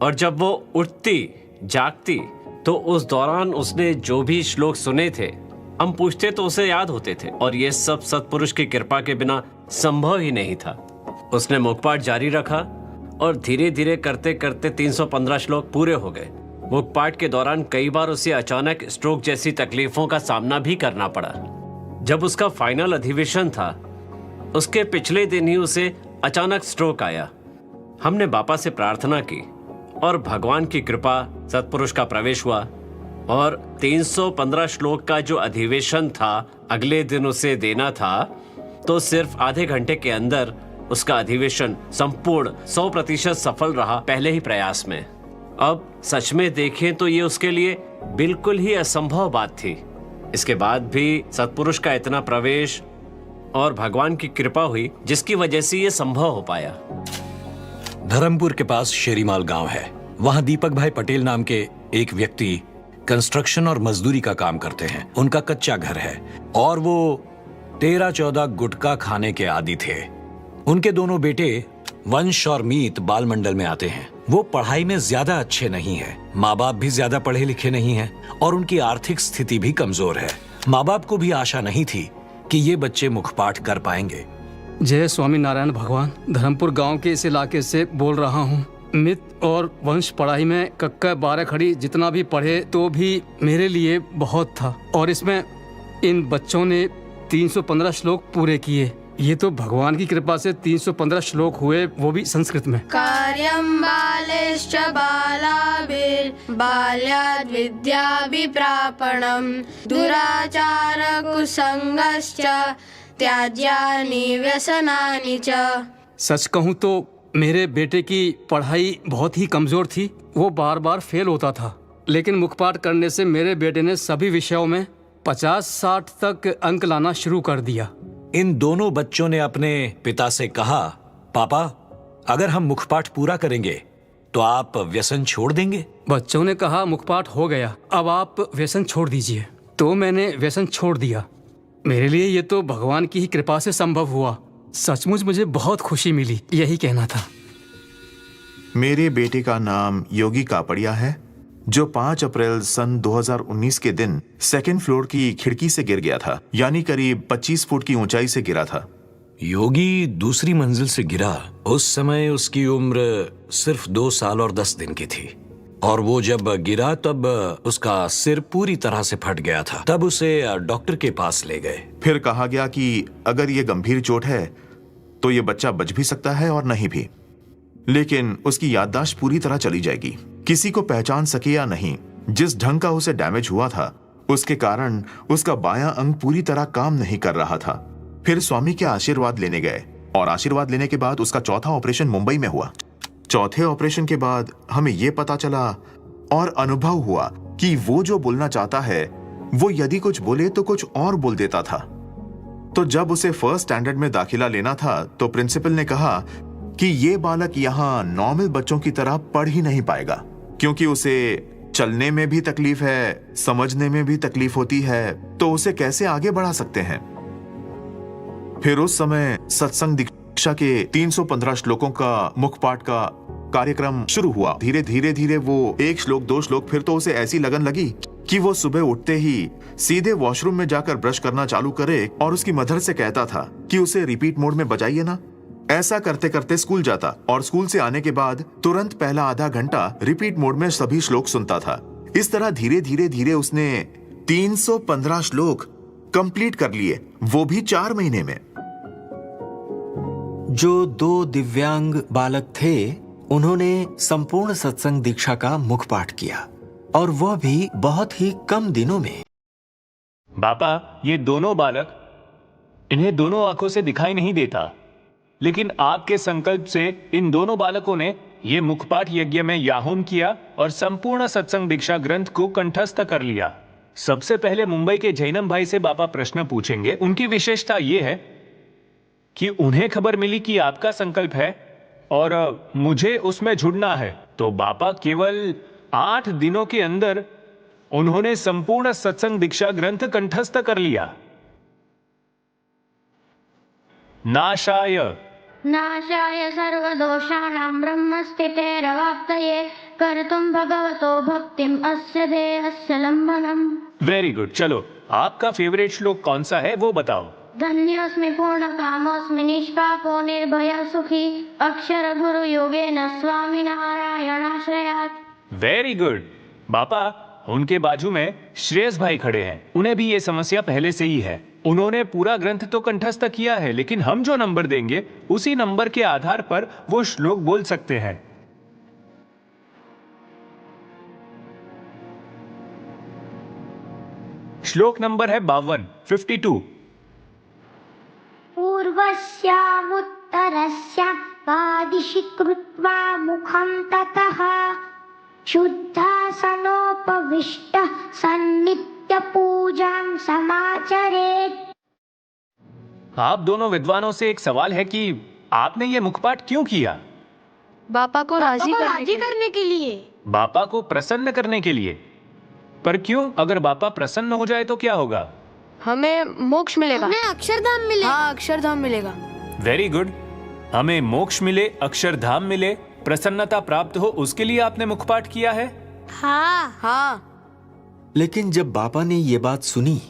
N: और जब वो उठती जागती तो उस दौरान उसने जो भी श्लोक सुने थे हम पूछते तो उसे याद होते थे। और ये सब सत्पुरुष की कृपा के बिना संभव ही नहीं था। उसने मुखपाठ जारी रखा और धीरे धीरे करते करते 315 श्लोक पूरे हो गए। मुखपाठ के दौरान कई बार उसे अचानक स्ट्रोक जैसी तकलीफों का सामना भी करना पड़ा। जब उसका फाइनल अधिवेशन था उसके पिछले दिन ही उसे अचानक स्ट्रोक आया। हमने बापा से प्रार्थना की और भगवान की कृपा, सत्पुरुष का प्रवेश हुआ और 315 श्लोक का जो अधिवेशन था अगले दिन उसे देना था, तो सिर्फ आधे घंटे के अंदर उसका अधिवेशन संपूर्ण 100% सफल रहा पहले ही प्रयास में। अब सच में देखें तो ये उसके लिए बिल्कुल ही असंभव बात थी। इसके बाद भी सत्पुरुष का इतना प्रवेश और भगवान की कृपा हुई जिसकी वजह से ये संभव हो पाया।
O: धर्मपुर के पास शेरीमाल गांव है। वहां दीपक भाई पटेल नाम के एक व्यक्ति कंस्ट्रक्शन और मजदूरी का काम करते हैं। उनका कच्चा घर है और वो 13-14 गुटखा खाने के आदी थे। उनके दोनों बेटे वंश और मीत बाल मंडल में आते हैं। वो पढ़ाई में ज्यादा अच्छे नहीं है, माँ बाप भी ज्यादा पढ़े लिखे नहीं हैं और उनकी आर्थिक स्थिति भी कमजोर है। माँ बाप को भी आशा नहीं थी कि ये बच्चे मुखपाठ कर पाएंगे।
P: जय स्वामी नारायण भगवान। धर्मपुर गांव के इस इलाके से बोल रहा हूँ। मित और वंश पढ़ाई में कक्का 12 खड़ी जितना भी पढ़े तो भी मेरे लिए बहुत था, और इसमें इन बच्चों ने 315 श्लोक पूरे किए। ये तो भगवान की कृपा से 315 श्लोक हुए, वो भी संस्कृत में।
R: कार्यं बालेश्च बालाभिर् बाल्याद् विद्याभिप्रापणं दुराचार कुसंगश्च त्याज्यानि व्यसनानि च।
P: सच कहूँ तो मेरे बेटे की पढ़ाई बहुत ही कमजोर थी। वो बार बार फेल होता था, लेकिन मुखपाठ करने से मेरे बेटे ने सभी विषयों में 50-60 तक अंक लाना शुरू कर दिया।
O: इन दोनों बच्चों ने अपने पिता से कहा, पापा अगर हम मुखपाठ पूरा करेंगे तो आप व्यसन छोड़ देंगे?
P: बच्चों ने कहा मुखपाठ हो गया, अब आप व्यसन छोड़ दीजिए। तो मैंने व्यसन छोड़ दिया। मेरे लिए ये तो भगवान की ही कृपा से संभव हुआ। सचमुच मुझे बहुत खुशी मिली, यही कहना था।
L: मेरे बेटे का नाम योगी कापड़िया है, जो 5 अप्रैल सन 2019 के दिन 2nd फ्लोर की खिड़की से गिर गया था, यानी करीब 25 फुट की ऊंचाई से गिरा था।
O: योगी दूसरी मंजिल से गिरा। उस समय उसकी उम्र सिर्फ 2 साल और 10 दिन की थी, और वो जब गिरा तब उसका सिर पूरी तरह से फट गया था। तब उसे डॉक्टर के पास ले गए।
L: फिर कहा गया कि अगर ये गंभीर चोट है तो ये बच्चा बच भी सकता है और नहीं भी, लेकिन उसकी याददाश्त पूरी तरह चली जाएगी। किसी को पहचान सके या नहीं, जिस ढंग का उसे डैमेज हुआ था उसके कारण उसका बायां अंग पूरी तरह काम नहीं कर रहा था। फिर स्वामी के आशीर्वाद लेने गए, और आशीर्वाद लेने के बाद उसका चौथा ऑपरेशन मुंबई में हुआ। चौथे ऑपरेशन के बाद हमें यह पता चला और अनुभव हुआ कि वो जो बोलना चाहता है वो यदि कुछ बोले तो कुछ और बोल देता था। तो जब उसे 1st स्टैंडर्ड में दाखिला लेना था तो प्रिंसिपल ने कहा कि ये बालक यहाँ नॉर्मल बच्चों की तरह पढ़ ही नहीं पाएगा, क्योंकि उसे चलने में भी तकलीफ है, समझने में भी तकलीफ होती है, तो उसे कैसे आगे बढ़ा सकते हैं। फिर उस समय सत्संग दीक्षा के 315 श्लोकों का मुखपाठ का कार्यक्रम शुरू हुआ। धीरे धीरे वो 1 श्लोक 2 श्लोक, फिर तो उसे ऐसी लगन लगी कि वो सुबह उठते ही सीधे वॉशरूम में जाकर ब्रश करना चालू करे, और उसकी मदर से कहता था कि उसे रिपीट मोड में बजाइए ना। ऐसा करते करते स्कूल जाता, और स्कूल से आने के बाद तुरंत पहला आधा घंटा रिपीट मोड में सभी श्लोक सुनता था। इस तरह धीरे धीरे उसने 315 श्लोक कंप्लीट कर लिए, वो भी 4 महीने में।
D: जो 2 दिव्यांग बालक थे उन्होंने संपूर्ण सत्संग दीक्षा का मुखपाठ किया, और वह भी बहुत ही कम दिनों में।
M: बापा, ये दोनों बालक, इन्हें दोनों आंखों से दिखाई नहीं देता, लेकिन आपके संकल्प से इन दोनों बालकों ने ये मुखपाठ यज्ञ में याहुम किया और संपूर्ण सत्संग दीक्षा ग्रंथ को कंठस्थ कर लिया। सबसे पहले मुंबई के जैनम भाई से बापा प्रश्न पूछेंगे। उनकी विशेषता ये है कि उन्हें खबर मिली कि आपका संकल्प है और मुझे उसमें जुड़ना है, तो बापा केवल 8 दिनों के अंदर उन्होंने संपूर्ण सत्संग दीक्षा ग्रंथ कंठस्थ कर लिया।
Q: नाशाय सर्वदोषाणां ब्रह्मस्थितेरवाप्तये कर्तुं भगवतो भक्तिम् अस्य देहस्य लम्बनम्।
M: Very good. चलो, आपका फेवरेट श्लोक कौन सा है वो बताओ।
Q: धन्योऽस्मि पूर्णकामोऽस्मि निष्पापो निर्भयः सुखी अक्षर गुरु योगेन स्वामी नारायणाश्रयात्।
M: Very good. बापा, उनके बाजू में श्रेयस भाई खड़े हैं, उन्हें भी ये समस्या पहले से ही है। उन्होंने पूरा ग्रंथ तो कंठस्थ किया है, लेकिन हम जो नंबर देंगे उसी नंबर के आधार पर वो श्लोक बोल सकते हैं। श्लोक नंबर है 52।
Q: पूर्वस्यामुत्तरस्यां पादिशि कृत्वा मुखं ततः शुद्धासनोपविष्टः सन्नित्य पूजां समाचरेत्।
M: आप दोनों विद्वानों से एक सवाल है कि आपने ये मुखपाठ क्यों किया?
R: बापा को राजी करने के लिए।
M: बापा को प्रसन्न करने के लिए। पर क्यों? अगर बापा प्रसन्न हो जाए तो क्या होगा?
R: हमें मोक्ष मिलेगा।
Q: हमें अक्षरधाम मिलेगा।
R: हाँ, अक्षरधाम मिलेगा।
M: Very good. हमें मोक्ष मिले, अक्षरधाम मिले, प्रसन्नता प्राप्त हो, उसके लिए आपने मुखपाठ किया है।
Q: हाँ
R: हाँ।
D: लेकिन जब बापा ने ये बात सुनी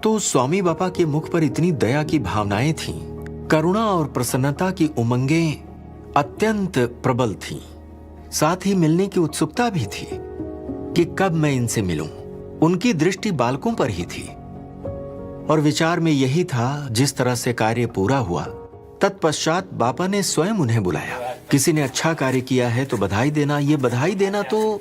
D: तो स्वामी बापा के मुख पर इतनी दया की भावनाएं थीं, करुणा और प्रसन्नता की उमंगें अत्यंत प्रबल थीं। साथ ही मिलने की उत्सुकता भी थी कि कब मैं इनसे मिलूं। उनकी दृष्टि बालकों पर ही थी और विचार में यही था जिस तरह से कार्य पूरा हुआ तत्पश्चात बापा ने स्वयं उन्हें बुलाया। किसी ने अच्छा कार्य किया है तो बधाई देना। ये बधाई देना तो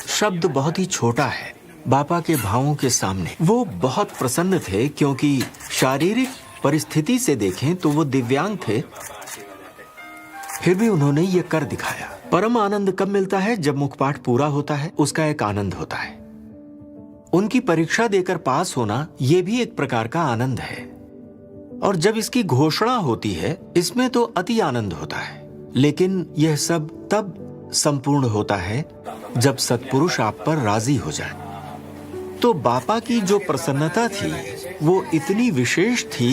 D: शब्द बहुत ही छोटा है बापा के भावों के सामने। वो बहुत प्रसन्न थे क्योंकि शारीरिक परिस्थिति से देखें तो वो दिव्यांग थे, फिर भी उन्होंने ये कर दिखाया। परम आनंद कब मिलता है? जब मुखपाठ पूरा होता है, उसका एक आनंद होता है। उनकी परीक्षा देकर पास होना ये भी एक प्रकार का आनंद है, और जब इसकी घोषणा होती है इसमें तो अति आनंद होता है। लेकिन यह सब तब संपूर्ण होता है जब सत्पुरुष आप पर राजी हो जाए। तो बापा की जो प्रसन्नता थी वो इतनी विशेष थी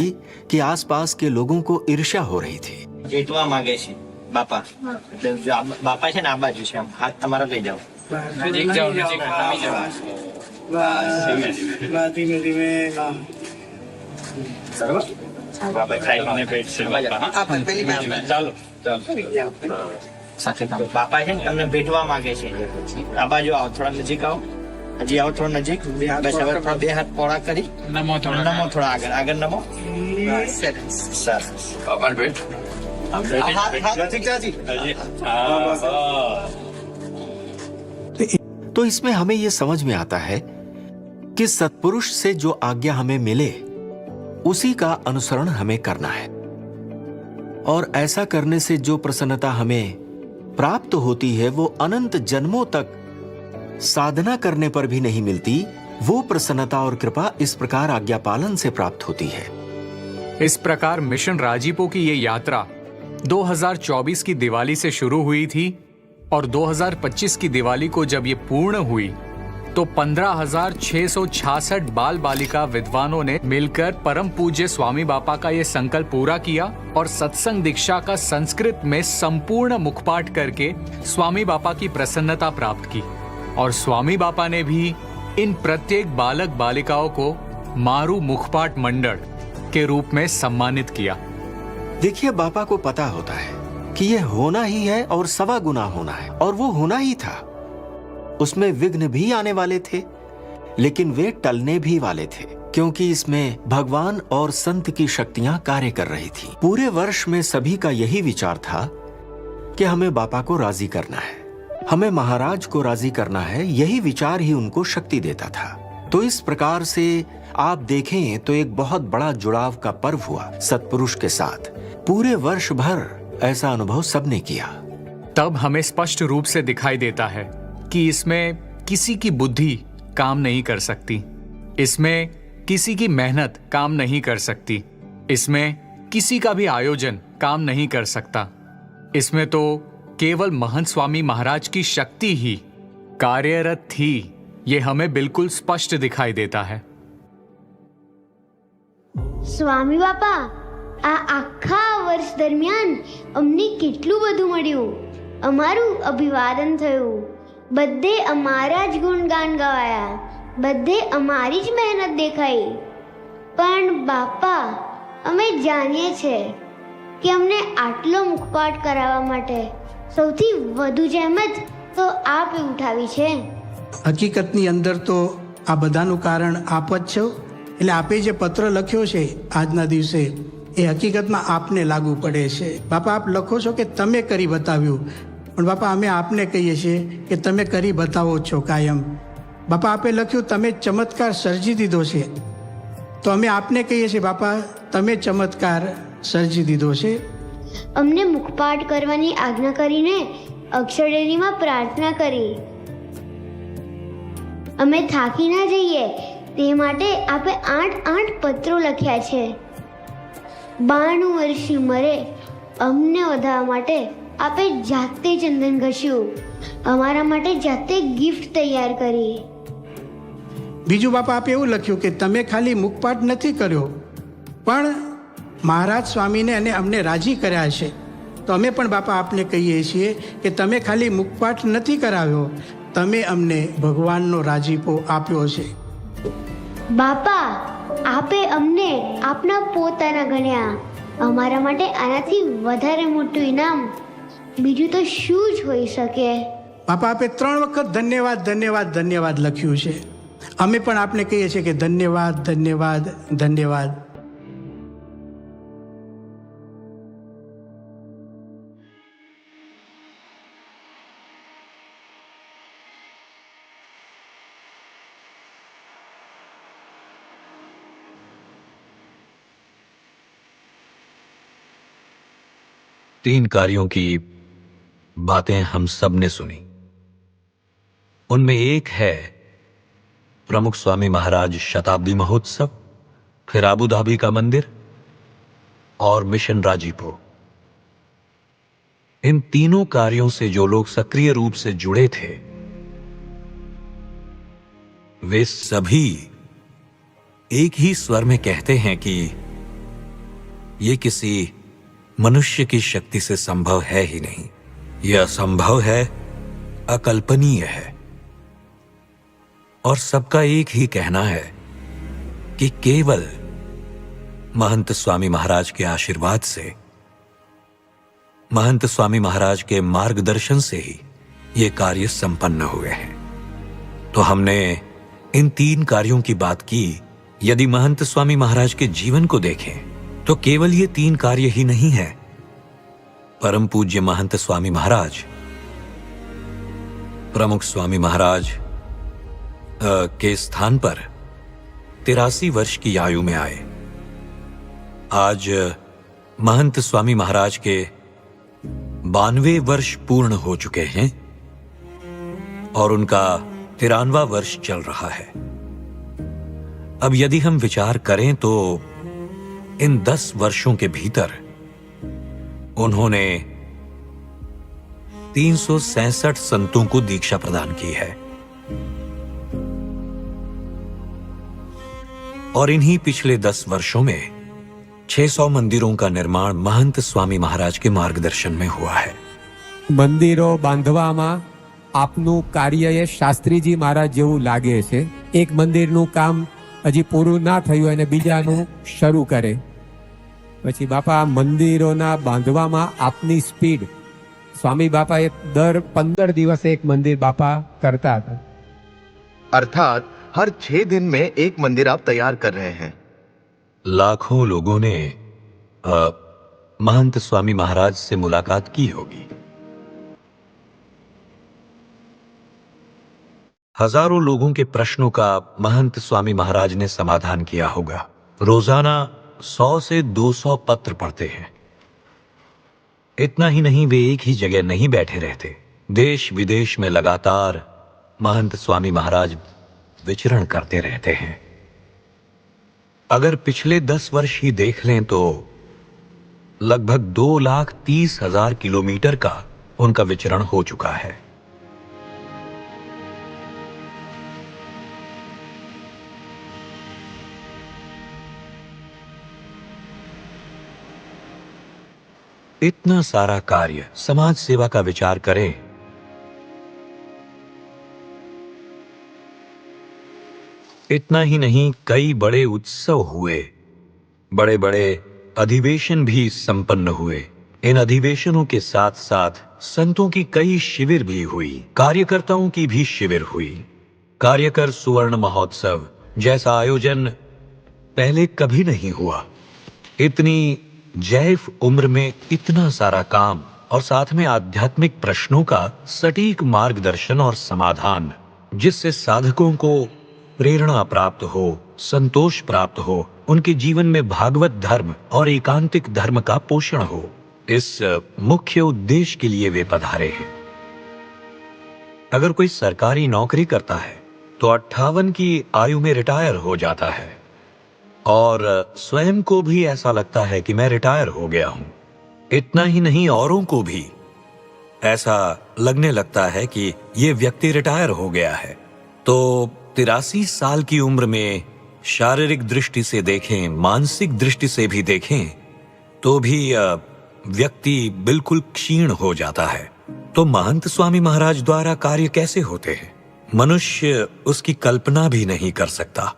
D: कि आसपास के लोगों को ईर्ष्या हो रही थी।
T: भेटवा मांगे છે બાપા બાપા છે ને આ બાજુ છે, આમ હાથ તમારા લઈ જાઓ, નજીક જાઓ, નજીક નમી જાઓ, ધીમે ધીમે બરાબર બાપા સાઈડને પેટ છે બાપા, હા પેલી બાજુ ચાલો ચાલો સાથે બાપા છે ને તમને ભેટવા માંગે છે। આ બાજુ આવો, થોડા નજીક આવો, હજી આવો થોડા નજીક, બસ હવે થોડા બે હાથ પોળા કરી નમો થોડા આગળ આગળ નમો, સરસ બાપાને ભેટ।
D: तो इसमें हमें यह समझ में आता है कि सत्पुरुष से जो आज्ञा हमें मिले उसी का अनुसरण हमें करना है, और ऐसा करने से जो प्रसन्नता हमें प्राप्त होती है वो अनंत जन्मों तक साधना करने पर भी नहीं मिलती। वो प्रसन्नता और कृपा इस प्रकार आज्ञा पालन से प्राप्त होती है।
I: इस प्रकार मिशन राजीपो की ये यात्रा 2024 की दिवाली से शुरू हुई थी, और 2025 की दिवाली को जब ये पूर्ण हुई तो 15,666 बाल बालिका विद्वानों ने मिलकर परम पूज्य स्वामी बापा का ये संकल्प पूरा किया और सत्संग दीक्षा का संस्कृत में संपूर्ण मुखपाठ करके स्वामी बापा की प्रसन्नता प्राप्त की। और स्वामी बापा ने भी इन प्रत्येक बालक बालिकाओं को मारू मुखपाठ मंडल के रूप में सम्मानित किया।
D: देखिए, बापा को पता होता है कि यह होना ही है और सवा गुना होना है, और वो होना ही था। उसमें विघ्न भी आने वाले थे, लेकिन वे टलने भी वाले थे, क्योंकि इसमें भगवान और संत की शक्तियां कार्य कर रही थी। पूरे वर्ष में सभी का यही विचार था कि हमें बापा को राजी करना है, हमें महाराज को राजी करना है। यही विचार ही उनको शक्ति देता था। तो इस प्रकार से आप देखें तो एक बहुत बड़ा जुड़ाव का पर्व हुआ सत्पुरुष के साथ। पूरे वर्ष भर ऐसा अनुभव सबने किया।
I: तब हमें स्पष्ट रूप से दिखाई देता है कि इसमें किसी की बुद्धि काम नहीं कर सकती, इसमें किसी की मेहनत काम नहीं कर सकती, इसमें किसी का भी आयोजन काम नहीं कर सकता। इसमें तो केवल महंत स्वामी महाराज की शक्ति ही कार्यरत थी। ये हमें बिल्कुल स्पष्ट दिखाई देता है।
Q: સ્વામી બાપા, આ આખા વર્ષ દરમિયાન અમને કેટલું બધું મળ્યું। અમારું અભિવાદન થયું, બધે અમારા જ ગુણગાન ગવાયા, બધે અમારી જ મહેનત દેખાઈ। પણ બાપા, અમે જાણીએ છે કે અમને આટલો મુખપાઠ કરાવવા માટે સૌથી વધુ જહેમત તો આપે ઉઠાવી છે।
B: હકીકતની અંદર તો આ બધાનું કારણ આપ જ છો। એટલે આપે જે પત્ર લખ્યો છે આજના દિવસે એ હકીકતમાં આપને લાગુ પડે છે। બાપા, આપ લખો છો કે તમે કરી બતાવ્યું, પણ બાપા અમે આપને કહીએ છીએ કે તમે કરી બતાવો છો કાયમ। બાપા, આપે લખ્યું તમે ચમત્કાર સર્જી દીધો છે, તો અમે આપને કહીએ છીએ બાપા તમે ચમત્કાર સર્જી દીધો છે।
Q: અમને મુખપાઠ કરવાની આજ્ઞા કરીને અક્ષરડેરીમાં પ્રાર્થના કરી। અમે થાકી ના જઈએ તે માટે આપે 8 પત્રો લખ્યા છે। 92 વર્ષની ઉંમરે અમને વધારવા માટે આપે જાતે ચંદન ઘસ્યું, અમારા માટે જાતે ગિફ્ટ તૈયાર કરી।
B: બીજું બાપા આપે એવું લખ્યું કે તમે ખાલી મુખપાઠ નથી કર્યો પણ મહારાજ સ્વામીને અને અમને રાજી કર્યા છે. તો અમે પણ બાપા આપને કહીએ છીએ કે તમે ખાલી મુખપાઠ નથી કરાવ્યો, તમે અમને ભગવાનનો રાજીપો આપ્યો છે.
Q: બાપા, આપે અમને આપના પોતાના ગણ્યા. અમારા માટે આનાથી વધારે મોટું ઇનામ બીજું તો શું જ હોઈ શકે.
B: બાપા આપે 3 વખત ધન્યવાદ ધન્યવાદ ધન્યવાદ લખ્યું છે. અમે પણ આપને કહીએ છીએ કે ધન્યવાદ ધન્યવાદ ધન્યવાદ.
O: तीन कार्यों की बातें हम सब ने सुनी. उनमें एक है प्रमुख स्वामी महाराज शताब्दी महोत्सव, फिर आबू धाबी का मंदिर और मिशन राजीपो. इन तीनों कार्यों से जो लोग सक्रिय रूप से जुड़े थे वे सभी एक ही स्वर में कहते हैं कि ये किसी मनुष्य की शक्ति से संभव है ही नहीं. यह असंभव है, अकल्पनीय है. और सबका एक ही कहना है कि केवल महंत स्वामी महाराज के आशीर्वाद से, महंत स्वामी महाराज के मार्गदर्शन से ही ये कार्य संपन्न हुए हैं. तो हमने इन 3 कार्यों की बात की. यदि महंत स्वामी महाराज के जीवन को देखें तो केवल ये 3 कार्य ही नहीं है. परम पूज्य महंत स्वामी महाराज प्रमुख स्वामी महाराज के स्थान पर 83 वर्ष की आयु में आए. आज महंत स्वामी महाराज के 92 वर्ष पूर्ण हो चुके हैं और उनका 93वां वर्ष चल रहा है. अब यदि हम विचार करें तो इन 10 वर्षों के भीतर उन्होंने 367 संतों को दीक्षा प्रदान की है. और इन्हीं पिछले 10 वर्षों में 600 मंदिरों का निर्माण महंत स्वामी महाराज के मार्गदर्शन में हुआ है.
U: મંદિરો બાંધવામાં આપનું કાર્ય એ શાસ્ત્રીજી મહારાજ જેવું લાગે છે. એક મંદિરનું કામ હજી પૂરું ના થયું અને બીજાનું શરૂ કરે. પછી બાપા મંદિરોના બાંધવામાં આપની સ્પીડ, સ્વામી બાપા એક દર 15 દિવસે એક મંદિર બાપા કરતા હતા.
J: अर्थात हर 6 दिन में एक मंदिर आप तैयार कर रहे हैं.
O: लाखों लोगों ने महंत स्वामी महाराज से मुलाकात की होगी. हजारों लोगों के प्रश्नों का महंत स्वामी महाराज ने समाधान किया होगा. रोजाना 100 से 200 पत्र पढ़ते हैं. इतना ही नहीं, वे एक ही जगह नहीं बैठे रहते. देश विदेश में लगातार महंत स्वामी महाराज विचरण करते रहते हैं. अगर पिछले 10 वर्ष ही देख लें तो लगभग 2,30,000 किलोमीटर का उनका विचरण हो चुका है. इतना सारा कार्य, समाज सेवा का विचार करें. इतना ही नहीं, कई बड़े उत्सव हुए, बड़े बड़े अधिवेशन भी संपन्न हुए. इन अधिवेशनों के साथ साथ संतों की कई शिविर भी हुई, कार्यकर्ताओं की भी शिविर हुई. कार्यकर सुवर्ण महोत्सव जैसा आयोजन पहले कभी नहीं हुआ. इतनी जैव उम्र में इतना सारा काम और साथ में आध्यात्मिक प्रश्नों का सटीक मार्गदर्शन और समाधान, जिससे साधकों को प्रेरणा प्राप्त हो, संतोष प्राप्त हो, उनके जीवन में भागवत धर्म और एकांतिक धर्म का पोषण हो. इस मुख्य उद्देश्य के लिए वे पधारे हैं. अगर कोई सरकारी नौकरी करता है तो 58 की आयु में रिटायर हो जाता है और स्वयं को भी ऐसा लगता है कि मैं रिटायर हो गया हूं. इतना ही नहीं, औरों को भी ऐसा लगने लगता है कि ये व्यक्ति रिटायर हो गया है. तो 83 साल की उम्र में शारीरिक दृष्टि से देखें, मानसिक दृष्टि से भी देखें, तो भी व्यक्ति बिल्कुल क्षीण हो जाता है। तो महंत स्वामी महाराज द्वारा कार्य कैसे होते हैं, मनुष्य उसकी कल्पना भी नहीं कर सकता।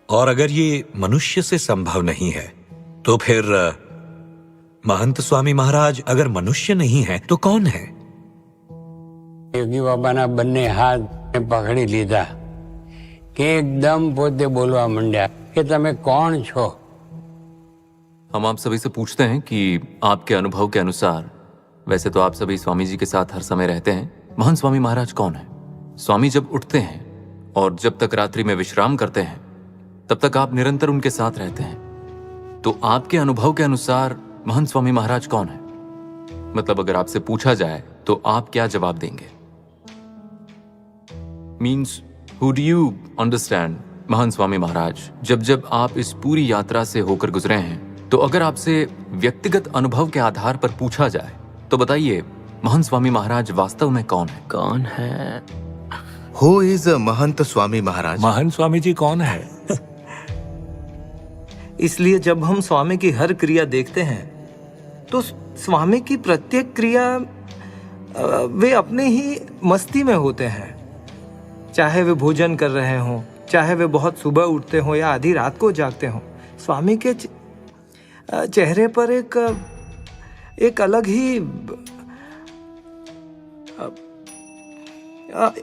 O: और अगर ये मनुष्य से संभव नहीं है, तो फिर महंत स्वामी महाराज अगर मनुष्य नहीं है तो कौन है?
A: યોગી બાબાના બંને હાથ પકડી લીધા કે એકદમ પોતે બોલવા માંડ્યા કે તમે કોણ છો?
V: हम आप सभी से पूछते हैं कि आपके अनुभव के अनुसार, वैसे तो आप सभी स्वामी जी के साथ हर समय रहते हैं, महंत स्वामी महाराज कौन है? स्वामी जब उठते हैं और जब तक रात्रि में विश्राम करते हैं तब तक आप निरंतर उनके साथ रहते हैं। तो आपके अनुभव के अनुसार महंत स्वामी महाराज कौन है? मतलब अगर आपसे पूछा जाए तो आप क्या जवाब देंगे? Means who do you understand Mahant Swami Maharaj? जब जब आप इस पूरी यात्रा से होकर गुजरे हैं, तो अगर आपसे व्यक्तिगत अनुभव के आधार पर पूछा जाए तो बताइए, महंत स्वामी महाराज वास्तव में कौन है?
N: कौन है?
J: हु इज महंत स्वामी महाराज?
O: महंत स्वामी जी कौन है?
K: इसलिए जब हम स्वामी की हर क्रिया देखते हैं तो स्वामी की प्रत्येक क्रिया वे अपने ही मस्ती में होते हैं। चाहे वे भोजन कर रहे हों, चाहे वे बहुत सुबह उठते हों या आधी रात को जागते हों, स्वामी के चेहरे पर एक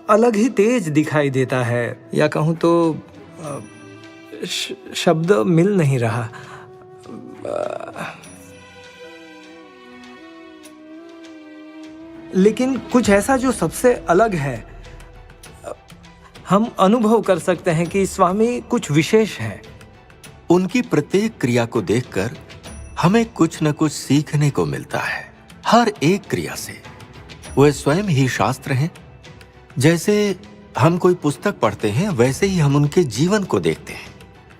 K: अलग ही तेज दिखाई देता है, या कहूँ तो शब्द मिल नहीं रहा। लेकिन कुछ ऐसा जो सबसे अलग है, हम अनुभव कर सकते हैं कि स्वामी कुछ विशेष है।
D: उनकी प्रत्येक क्रिया को देखकर हमें कुछ न कुछ सीखने को मिलता है। हर एक क्रिया से वे स्वयं ही शास्त्र हैं। जैसे हम कोई पुस्तक पढ़ते हैं, वैसे ही हम उनके जीवन को देखते हैं।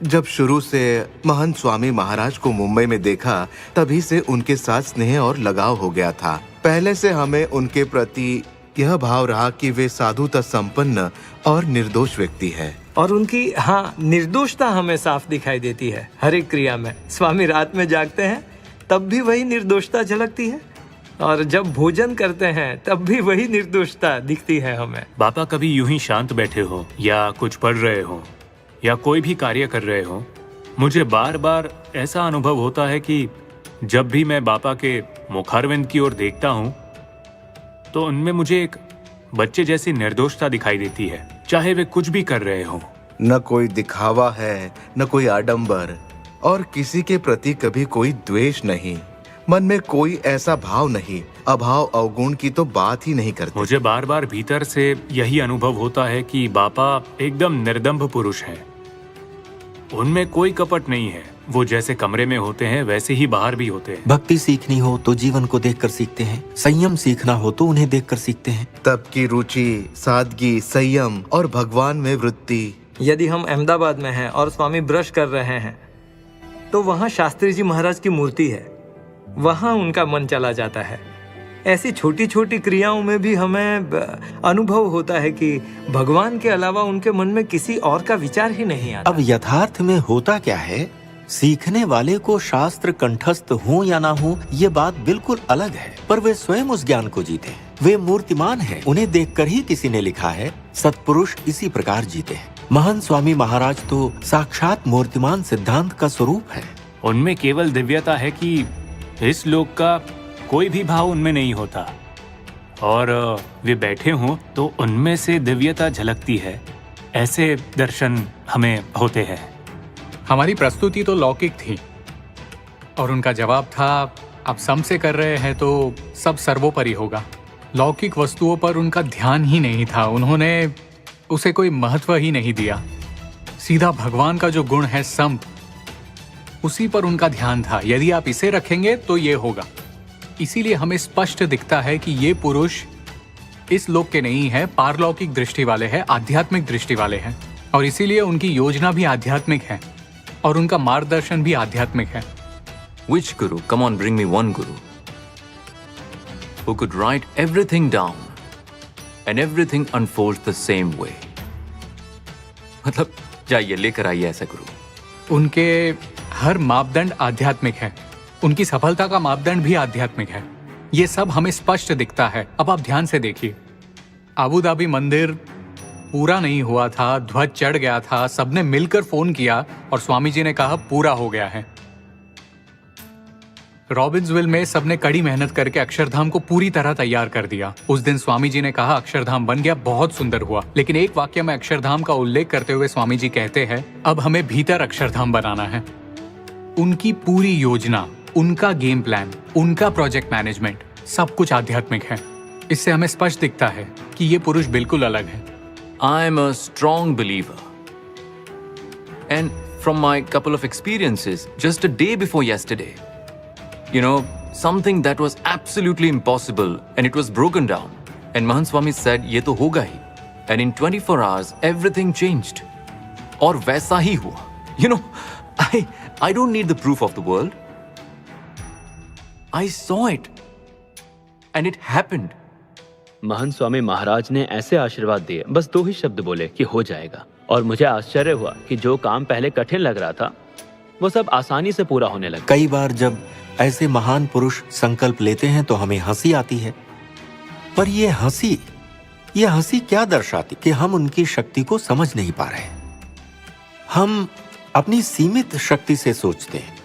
J: जब शुरू से महंत स्वामी महाराज को मुंबई में देखा, तभी से उनके साथ स्नेह और लगाव हो गया था। पहले से हमें उनके प्रति यह भाव रहा कि वे साधुता संपन्न और निर्दोष व्यक्ति है।
K: और उनकी निर्दोषता हमें साफ दिखाई देती है हर एक क्रिया में। स्वामी रात में जागते हैं तब भी वही निर्दोषता झलकती है, और जब भोजन करते हैं तब भी वही निर्दोषता दिखती है हमें।
M: बापा कभी यूं ही शांत बैठे हो या कुछ पढ़ रहे हो या कोई भी कार्य कर रहे हो, मुझे बार बार ऐसा अनुभव होता है कि जब भी मैं बापा के मुखारविंद की ओर देखता हूँ तो उनमें मुझे एक बच्चे जैसी निर्दोषता दिखाई देती है, चाहे वे कुछ भी कर रहे हो।
J: न कोई दिखावा है, न कोई आडंबर, और किसी के प्रति कभी कोई द्वेष नहीं। मन में कोई ऐसा भाव नहीं। अभाव अवगुण की तो बात ही नहीं करते।
M: मुझे बार बार भीतर से यही अनुभव होता है कि बापा एकदम निर्दम्भ पुरुष हैं। उनमें कोई कपट नहीं है। वो जैसे कमरे में होते हैं वैसे ही बाहर भी होते हैं।
D: भक्ति सीखनी हो तो जीवन को देखकर सीखते हैं, संयम सीखना हो तो उन्हें देखकर सीखते हैं।
J: तब की रुचि, सादगी, संयम और भगवान में वृत्ति।
K: यदि हम अहमदाबाद में हैं और स्वामी ब्रश कर रहे हैं तो वहाँ शास्त्री जी महाराज की मूर्ति है, वहाँ उनका मन चला जाता है। ऐसी छोटी छोटी क्रियाओं में भी हमें अनुभव होता है कि भगवान के अलावा उनके मन में किसी और का विचार ही नहीं आता।
D: अब यथार्थ में होता क्या है, सीखने वाले को शास्त्र कंठस्थ हो या ना हो, ये बात बिल्कुल अलग है, पर वे स्वयं उस ज्ञान को जीते हैं। वे मूर्तिमान हैं, उन्हें देखकर ही किसी ने लिखा है, सत्पुरुष इसी प्रकार जीते हैं। महंत स्वामी महाराज तो साक्षात मूर्तिमान सिद्धांत का स्वरूप है।
M: उनमें केवल दिव्यता है कि इस लोक का कोई भी भाव उनमें नहीं होता, और वे बैठे हों तो उनमें से दिव्यता झलकती है। ऐसे दर्शन हमें होते हैं।
I: हमारी प्रस्तुति तो लौकिक थी और उनका जवाब था, आप सम से कर रहे हैं तो सब सर्वोपरि होगा। लौकिक वस्तुओं पर उनका ध्यान ही नहीं था, उन्होंने उसे कोई महत्व ही नहीं दिया। सीधा भगवान का जो गुण है सम, उसी पर उनका ध्यान था। यदि आप इसे रखेंगे तो ये होगा। इसीलिए हमें स्पष्ट दिखता है कि ये पुरुष इस लोक के नहीं है, पारलौकिक दृष्टि वाले हैं, आध्यात्मिक दृष्टि वाले हैं, और इसीलिए उनकी योजना भी आध्यात्मिक है और उनका मार्गदर्शन भी आध्यात्मिक है।
V: Which guru? Come on, bring me one guru who could write everything down and everything unfolds the same way. मतलब जाइए लेकर आइए ऐसा गुरु।
I: उनके हर मापदंड आध्यात्मिक है, उनकी सफलता का मापदंड भी आध्यात्मिक है। ये सब हमें स्पष्ट दिखता है। अब आप ध्यान से देखिए, अबू धाबी मंदिर पूरा नहीं हुआ था, ध्वज चढ़ गया था, सबने मिलकर फोन किया और स्वामी जी ने कहा पूरा हो गया है। रॉबिन्सविल में सबने कड़ी मेहनत करके अक्षरधाम को पूरी तरह तैयार कर दिया। उस दिन स्वामी जी ने कहा अक्षरधाम बन गया, बहुत सुंदर हुआ। लेकिन एक वाक्य में अक्षरधाम का उल्लेख करते हुए स्वामी जी कहते हैं अब हमें भीतर अक्षरधाम बनाना है। उनकी पूरी योजना, उनका गेम प्लान, उनका प्रोजेक्ट मैनेजमेंट सब कुछ आध्यात्मिक है। इससे हमें स्पष्ट दिखता है कि ये पुरुष बिल्कुल अलग है।
V: I am a strong believer. And from my couple of experiences, just a day before yesterday, you know, something that was absolutely impossible and it was broken down. And Mahant Swami said, ये तो होगा ही. And in 24 hours, everything changed. और वैसा ही हुआ. You know, I don't need the proof of the world. I saw it. And it happened.
C: महंत स्वामी महाराज ने ऐसे आशीर्वाद दिए, बस 2 ही शब्द बोले कि हो जाएगा। और मुझे आश्चर्य हुआ कि जो काम पहले कठिन लग रहा था वो सब आसानी से पूरा होने लगा।
D: कई बार जब ऐसे महान पुरुष संकल्प लेते हैं तो हमें हंसी आती है, पर ये हंसी क्या दर्शाती कि हम उनकी शक्ति को समझ नहीं पा रहे। हम अपनी सीमित शक्ति से सोचते हैं,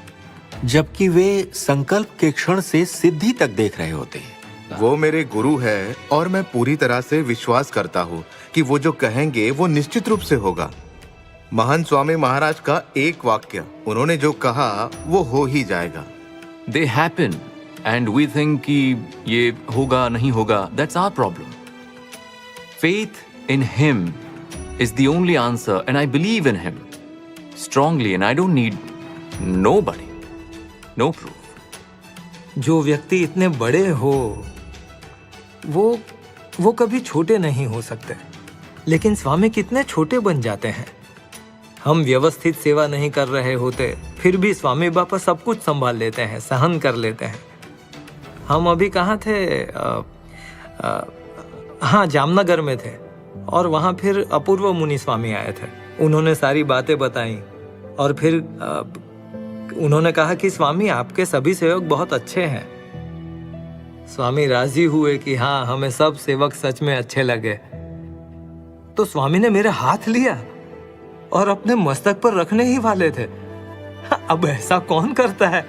D: जबकि वे संकल्प के क्षण से सिद्धि तक देख रहे होते हैं।
J: वो मेरे गुरु है और मैं पूरी तरह से विश्वास करता हूँ कि वो जो कहेंगे वो निश्चित रूप से होगा। महंत स्वामी महाराज का एक वाक्य, उन्होंने जो कहा वो हो ही जाएगा।
V: They happen and we think कि ये होगा नहीं होगा, that's our problem. Faith in him is the only answer and I believe in him strongly and I don't need nobody, no proof.
K: जो व्यक्ति इतने बड़े हो वो कभी छोटे नहीं हो सकते, लेकिन स्वामी कितने छोटे बन जाते हैं। हम व्यवस्थित सेवा नहीं कर रहे होते, फिर भी स्वामी बापा सब कुछ संभाल लेते हैं, सहन कर लेते हैं। हम अभी कहाँ थे? हाँ, जामनगर में थे और वहाँ फिर अपूर्व मुनि स्वामी आए थे। उन्होंने सारी बातें बताई और फिर उन्होंने कहा कि स्वामी आपके सभी सेवक बहुत अच्छे हैं। स्वामी राजी हुए कि हाँ, हमें सब सेवक सच में अच्छे लगे। तो स्वामी ने मेरा हाथ लिया और अपने मस्तक पर रखने ही वाले थे। अब ऐसा कौन करता है?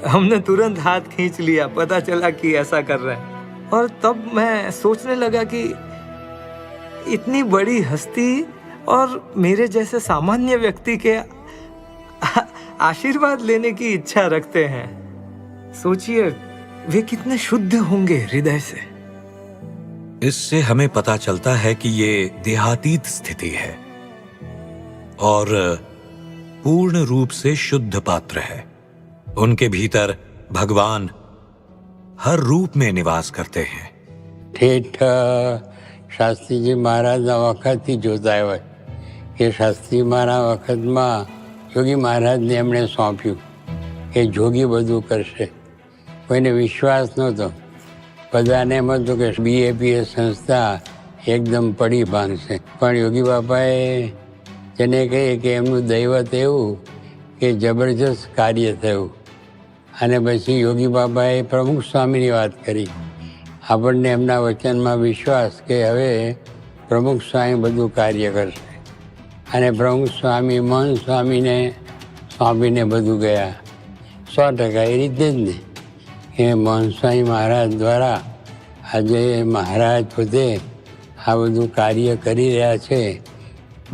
K: हमने तुरंत हाथ खींच लिया, पता चला कि ऐसा कर रहे हैं। और तब मैं सोचने लगा कि इतनी बड़ी हस्ती और मेरे जैसे सामान्य व्यक्ति के आशीर्वाद लेने की इच्छा रखते हैं। सोचिए वे कितने शुद्ध होंगे हृदय से।
O: इससे हमें पता चलता है कि ये देहातीत स्थिति है और पूर्ण रूप से शुद्ध पात्र है। उनके भीतर भगवान हर रूप में निवास करते हैं।
A: ठेठ શાસ્ત્રીજી મહારાજના વખતથી જોતા હોય કે શાસ્ત્રી મારા વખતમાં જોગી મહારાજને એમણે સોંપ્યું કે જોગી બધું કરશે। કોઈને વિશ્વાસ નહોતો, બધાને એમ હતું કે BAPS સંસ્થા એકદમ પડી ભાંગશે। પણ યોગી બાપાએ જેને કહીએ કે એમનું દૈવત એવું કે જબરજસ્ત કાર્ય થયું। અને પછી યોગી બાપાએ પ્રમુખ સ્વામીની વાત કરી। આપણને એમના વચનમાં વિશ્વાસ કે હવે પ્રમુખ સ્વામી બધું કાર્ય કરશે અને પ્રમુખ સ્વામી મન સ્વામીને સોંપીને બધું ગયા। 100% એ રીતે જ ને કે મન સ્વામી મહારાજ દ્વારા આજે મહારાજ પોતે આ બધું કાર્ય કરી રહ્યા છે।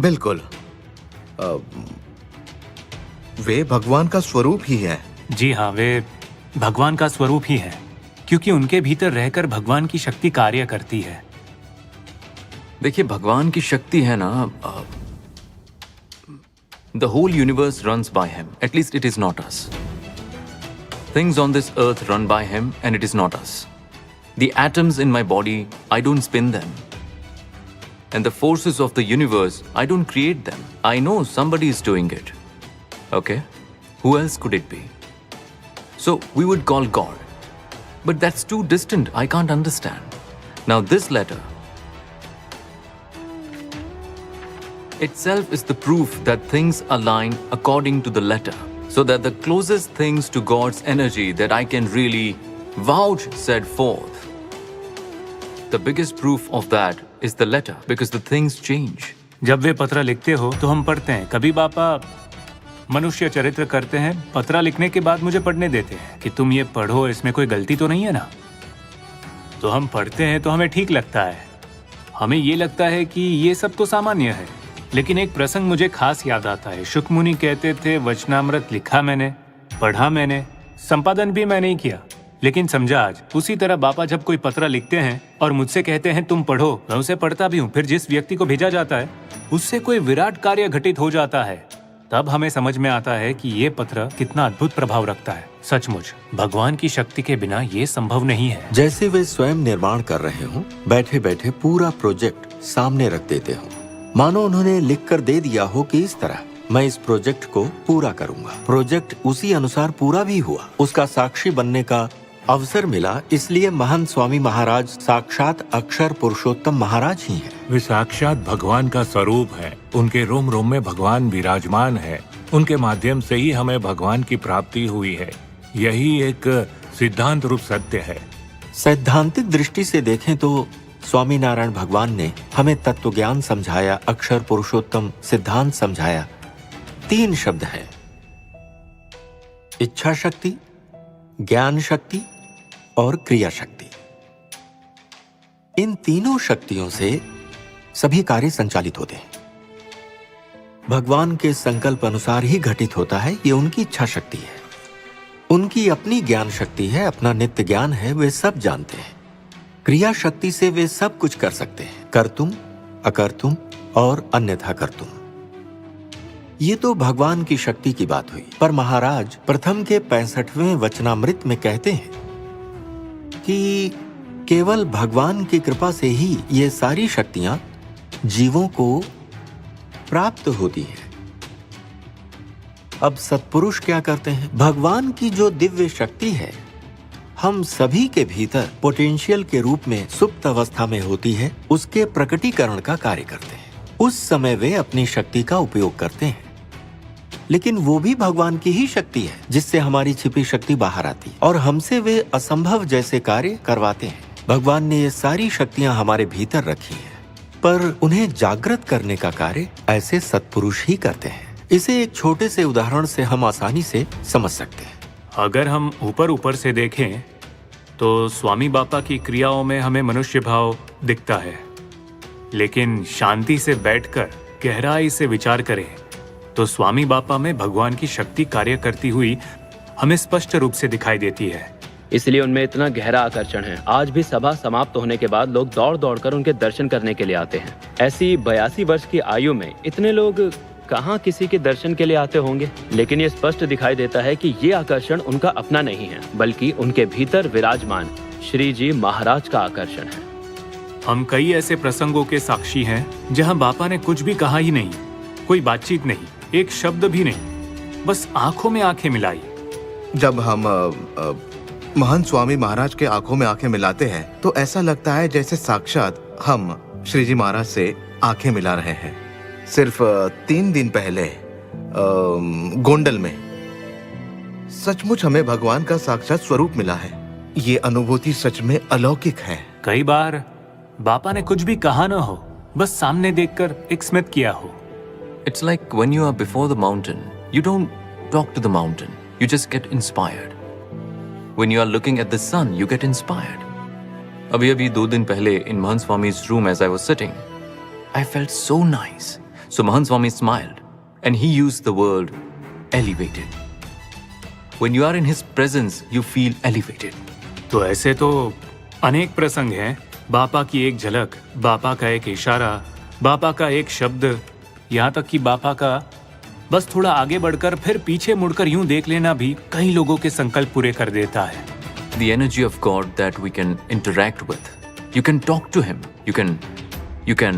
J: बिल्कुल, वे भगवान का स्वरूप ही है।
M: जी हाँ, वे भगवान का स्वरूप ही है, क्योंकि उनके भीतर रहकर भगवान की शक्ति कार्य करती है।
V: देखिए, भगवान की शक्ति है ना, the whole universe runs by him. At least it is not us. Things on this earth run by him and it is not us. The atoms in my body, I don't spin them. And the forces of the universe, I don't create them. I know somebody is doing it. Okay? Who else could it be? So we would call God. But that's too distant. I can't understand. Now this letter, itself is the proof that things align according to the letter. So that the closest things to God's energy that I can really vouch set forth. The biggest proof of that is the letter, because the things change.
M: जब वे पत्र लिखते हो तो हम पढ़ते हैं। कभी पापा मनुष्य चरित्र करते हैं, पत्र लिखने के बाद मुझे पढ़ने देते हैं कि तुम ये पढ़ो, इसमें कोई गलती तो नहीं है ना। तो हम पढ़ते हैं तो हमें ठीक लगता है, हमें ये लगता है कि ये सब तो सामान्य है। लेकिन एक प्रसंग मुझे खास याद आता है। शुक मुनि कहते थे, वचनामृत लिखा मैंने, पढ़ा मैंने, संपादन भी मैंने ही किया, लेकिन समझा आज। उसी तरह बापा जब कोई पत्र लिखते हैं और मुझसे कहते हैं तुम पढ़ो, मैं उसे पढ़ता भी हूँ। फिर जिस व्यक्ति को भेजा जाता है उससे कोई विराट कार्य घटित हो जाता है। तब हमें समझ में आता है कि ये पत्र कितना अद्भुत प्रभाव रखता है। सचमुच भगवान की शक्ति के बिना ये संभव नहीं है।
D: जैसे वे स्वयं निर्माण कर रहे हो, बैठे बैठे पूरा प्रोजेक्ट सामने रख देते हो, मानो उन्होंने लिख कर दे दिया हो कि इस तरह मैं इस प्रोजेक्ट को पूरा करूंगा। प्रोजेक्ट उसी अनुसार पूरा भी हुआ, उसका साक्षी बनने का अवसर मिला। इसलिए महंत स्वामी महाराज साक्षात अक्षर पुरुषोत्तम महाराज ही हैं।
F: वे साक्षात भगवान का स्वरूप है। उनके रोम रोम में भगवान विराजमान है। उनके माध्यम से ही हमें भगवान की प्राप्ति हुई है। यही एक सिद्धांत रूप सत्य है।
D: सैद्धांतिक दृष्टि से देखें तो स्वामी नारायण भगवान ने हमें तत्व ज्ञान समझाया, अक्षर पुरुषोत्तम सिद्धांत समझाया। 3 शब्द हैं, इच्छा शक्ति, ज्ञान शक्ति और क्रिया शक्ति। इन तीनों शक्तियों से सभी कार्य संचालित होते हैं। भगवान के संकल्प अनुसार ही घटित होता है। ये उनकी इच्छा शक्ति है, उनकी अपनी ज्ञान शक्ति है, अपना नित्य ज्ञान है, वे सब जानते हैं। क्रिया शक्ति से वे सब कुछ कर सकते हैं, कर्तुम, अकर्तुम और अन्यथा कर्तुम। ये तो भगवान की शक्ति की बात हुई। पर महाराज प्रथम के 65वें वचनामृत में कहते हैं कि केवल भगवान की कृपा से ही ये सारी शक्तियां जीवों को प्राप्त होती हैं। अब सत्पुरुष क्या करते हैं? भगवान की जो दिव्य शक्ति है हम सभी के भीतर पोटेंशियल के रूप में सुप्त अवस्था में होती है, उसके प्रकटीकरण का कार्य करते हैं। उस समय वे अपनी शक्ति का उपयोग करते हैं, लेकिन वो भी भगवान की ही शक्ति है जिससे हमारी छिपी शक्ति बाहर आती है और हमसे वे असंभव जैसे कार्य करवाते हैं। भगवान ने ये सारी शक्तियां हमारे भीतर रखी हैं, पर उन्हें जागृत करने का कार्य ऐसे सत्पुरुष ही करते हैं। इसे एक छोटे से उदाहरण से हम आसानी से समझ सकते हैं।
M: अगर हम ऊपर ऊपर से देखें तो स्वामी बापा की क्रियाओं में हमें मनुष्य भाव दिखता है, लेकिन शांति से बैठकर गहराई से विचार करें तो स्वामी बापा में भगवान की शक्ति कार्य करती हुई हमें स्पष्ट रूप से दिखाई देती है।
C: इसलिए उनमें इतना गहरा आकर्षण है। आज भी सभा समाप्त होने के बाद लोग दौड़ दौड़ कर उनके दर्शन करने के लिए आते हैं। ऐसी 82 वर्ष की आयु में इतने लोग कहाँ किसी के दर्शन के लिए आते होंगे, लेकिन ये स्पष्ट दिखाई देता है कि ये आकर्षण उनका अपना नहीं है, बल्कि उनके भीतर विराजमान श्री जी महाराज का आकर्षण है।
M: हम कई ऐसे प्रसंगों के साक्षी हैं जहां बापा ने कुछ भी कहा ही नहीं, कोई बातचीत नहीं, एक शब्द भी नहीं, बस आंखों में आंखें मिलाई।
J: जब हम महंत स्वामी महाराज के आंखों में आंखें मिलाते हैं तो ऐसा लगता है जैसे साक्षात हम श्री जी महाराज से आंखें मिला रहे हैं। सिर्फ 3 दिन पहले गोंडल में सचमुच हमें भगवान का साक्षात स्वरूप मिला है। ये अनुभूति सच में अलौकिक है।
M: कई बार बापा ने कुछ भी कहा न हो, बस सामने देखकर एक स्मित किया हो।
V: It's like when you are before the mountain, you don't talk to the mountain, you just get inspired. When you are looking at the sun, you get inspired. अभी 2 दिन पहले in Mahant Swami's room as I was sitting, I felt so nice. So Mahant Swami smiled and he used the word elevated. When you are in his presence, you feel elevated.
M: तो ऐसे तो अनेक प्रसंग हैं। बापा की एक झलक, बापा का एक इशारा, बापा का एक शब्द, यहाँ तक कि बापा का बस थोड़ा आगे बढ़कर फिर पीछे मुड़कर यूं देख लेना भी कई लोगों के संकल्प पूरे कर देता है।
V: The energy of God that we can interact with. You can talk to him. You can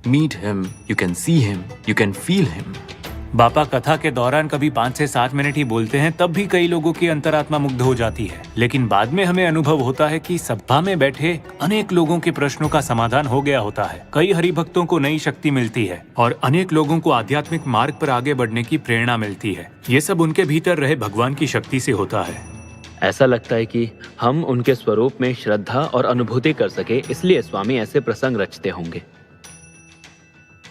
V: meet him. You can see him. You can feel him.
M: बापा कथा के दौरान कभी 5 से 7 मिनट ही बोलते हैं, तब भी कई लोगों की अंतरात्मा मुग्ध हो जाती है। लेकिन बाद में हमें अनुभव होता है कि सभा में बैठे अनेक लोगों के प्रश्नों का समाधान हो गया होता है। कई हरिभक्तों को नई शक्ति मिलती है और अनेक लोगों को आध्यात्मिक मार्ग पर आगे बढ़ने की प्रेरणा मिलती है। ये सब उनके भीतर रहे भगवान की शक्ति से होता है।
C: ऐसा लगता है कि हम उनके स्वरूप में श्रद्धा और अनुभूति कर सके, इसलिए स्वामी ऐसे प्रसंग रचते होंगे।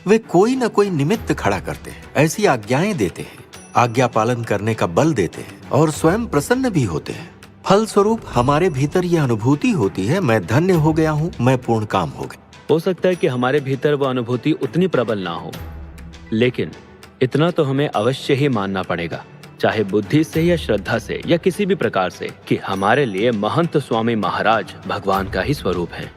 D: वे कोई न कोई निमित्त खड़ा करते हैं, ऐसी आज्ञाएं देते हैं, आज्ञा पालन करने का बल देते हैं और स्वयं प्रसन्न भी होते हैं। फल स्वरूप हमारे भीतर यह अनुभूति होती है, मैं धन्य हो गया हूँ, मैं पूर्ण काम हो गया।
C: हो सकता है कि हमारे भीतर वो अनुभूति उतनी प्रबल ना हो, लेकिन इतना तो हमें अवश्य ही मानना पड़ेगा, चाहे बुद्धि से या श्रद्धा से या किसी भी प्रकार से, कि हमारे लिए महंत स्वामी महाराज भगवान का ही स्वरूप है।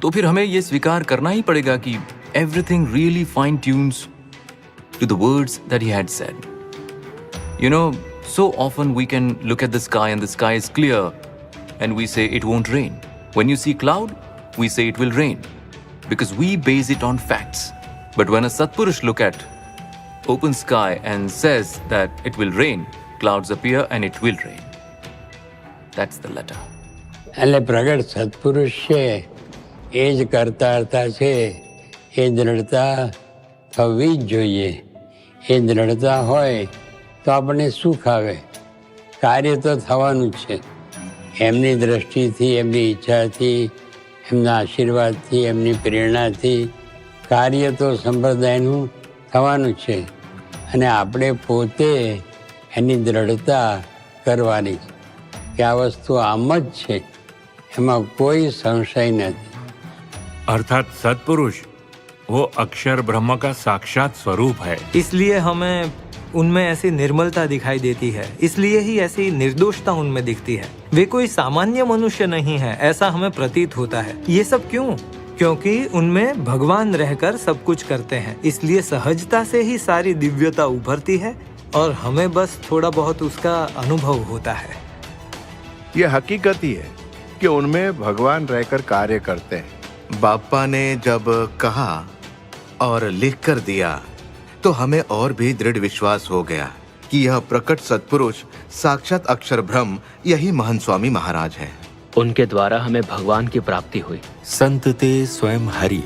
V: तो फिर हमें ये स्वीकार करना ही पड़ेगा कि everything really fine tunes to the words that he had said. You know, so often we can look at the sky and the sky is clear and we say it won't rain. When you see cloud, we say it will rain because we base it on facts. But when a Satpurush look at open sky and says that it will rain, clouds appear and it will rain. That's the letter.
A: એટલે પ્રગટ સત્પુરુષ છે એ જ કરતા છે, એ દ્રઢતા થવી જ જોઈએ. એ દ્રઢતા હોય તો આપણને સુખ આવે. કાર્ય તો થવાનું જ છે. એમની દ્રષ્ટિથી, એમની ઈચ્છાથી, એમના આશીર્વાદથી, એમની પ્રેરણાથી કાર્ય તો સંપ્રદાયનું થવાનું જ છે. અને આપણે પોતે એની દ્રઢતા કરવાની કે આ વસ્તુ આમ જ છે, એમાં કોઈ સંશય નથી.
F: अर्थात सत्पुरुष वो अक्षर ब्रह्म का साक्षात स्वरूप है।
K: इसलिए हमें उनमें ऐसी निर्मलता दिखाई देती है, इसलिए ही ऐसी निर्दोषता उनमें दिखती है। वे कोई सामान्य मनुष्य नहीं है, ऐसा हमें प्रतीत होता है। ये सब क्यों? क्योंकि उनमें भगवान रहकर सब कुछ करते हैं, इसलिए सहजता से ही सारी दिव्यता उभरती है और हमें बस थोड़ा बहुत उसका अनुभव होता है।
J: ये हकीकत ही है कि उनमें भगवान रहकर कार्य करते हैं। बापा ने जब कहा और लिख कर दिया तो हमें और भी दृढ़ विश्वास हो गया कि यह प्रकट सत्पुरुष साक्षात अक्षर ब्रह्म यही महान स्वामी महाराज है।
C: उनके द्वारा हमें भगवान की प्राप्ति हुई।
D: संत ते स्वयं हरि।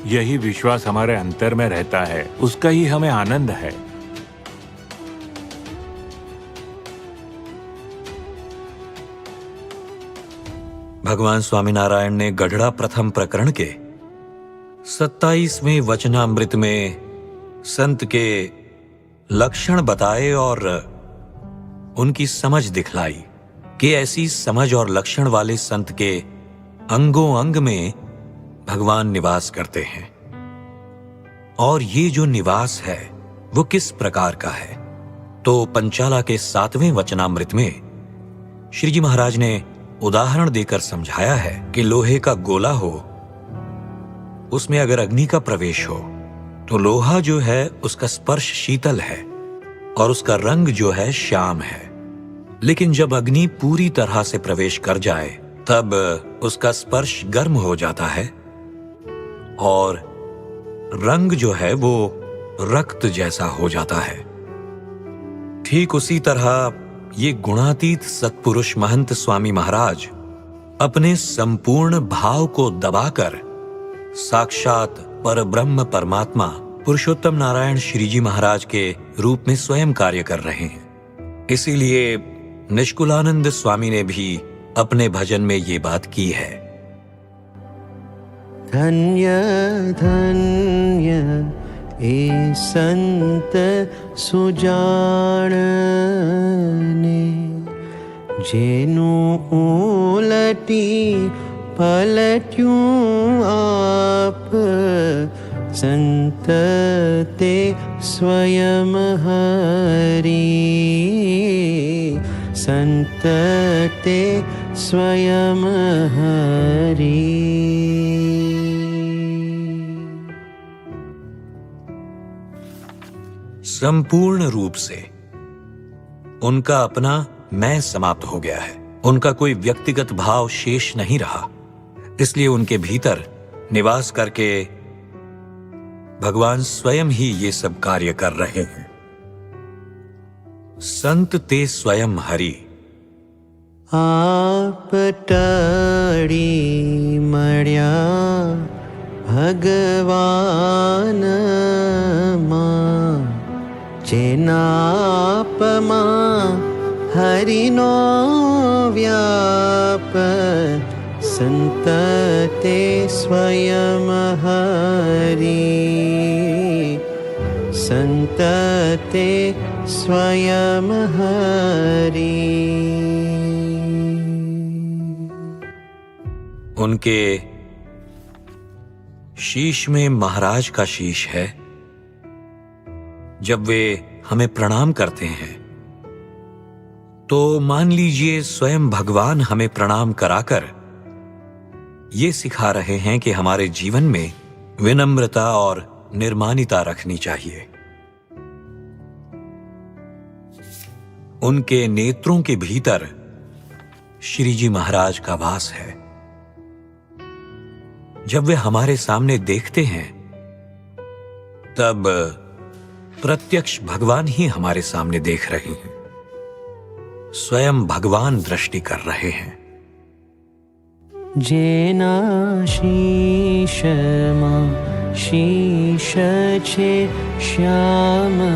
F: यही विश्वास हमारे अंतर में रहता है, उसका ही हमें आनंद है।
O: भगवान स्वामीनारायण ने गढ़ड़ा प्रथम प्रकरण के 27वें वचनामृत में संत के लक्षण बताए और उनकी समझ दिखलाई कि ऐसी समझ और लक्षण वाले संत के अंगों अंग में भगवान निवास करते हैं। और ये जो निवास है वो किस प्रकार का है, तो पंचाला के 7वें वचनामृत में श्री जी महाराज ने उदाहरण देकर समझाया है कि लोहे का गोला हो, उसमें अगर अग्नि का प्रवेश हो तो लोहा जो है उसका स्पर्श शीतल है और उसका रंग जो है श्याम है। लेकिन जब अग्नि पूरी तरह से प्रवेश कर जाए तब उसका स्पर्श गर्म हो जाता है और रंग जो है वो रक्त जैसा हो जाता है। ठीक उसी तरह ये गुणातीत सत्पुरुष महंत स्वामी महाराज अपने संपूर्ण भाव को दबाकर साक्षात परब्रह्म परमात्मा पुरुषोत्तम नारायण श्री जी महाराज के रूप में स्वयं कार्य कर रहे हैं। इसीलिए निष्कुलानंद स्वामी ने भी अपने भजन में ये बात की है।
G: धन्य धन्य ए संत सुजान ने जेनु उलटी पलट्यूं आप संत ते स्वयं हरि, संत ते स्वयं हरि।
O: संपूर्ण रूप से उनका अपना मैं समाप्त हो गया है, उनका कोई व्यक्तिगत भाव शेष नहीं रहा। इसलिए उनके भीतर निवास करके भगवान स्वयं ही ये सब कार्य कर रहे हैं। संत ते स्वयं हरि।
G: आप टड़ी मड्या भगवान मां, जेनापमा हरिनो व्याप, संत ते स्वयं हरि, संत ते स्वयं हरि।
O: उनके शीश में महाराज का शीश है। जब वे हमें प्रणाम करते हैं तो मान लीजिए स्वयं भगवान हमें प्रणाम कराकर ये सिखा रहे हैं कि हमारे जीवन में विनम्रता और निर्मानिता रखनी चाहिए। उनके नेत्रों के भीतर श्री जी महाराज का वास है। जब वे हमारे सामने देखते हैं तब प्रत्यक्ष भगवान ही हमारे सामने देख रहे हैं। स्वयं भगवान दृष्टि कर रहे हैं।
G: जेना शीश मां शीश छे श्यामनु,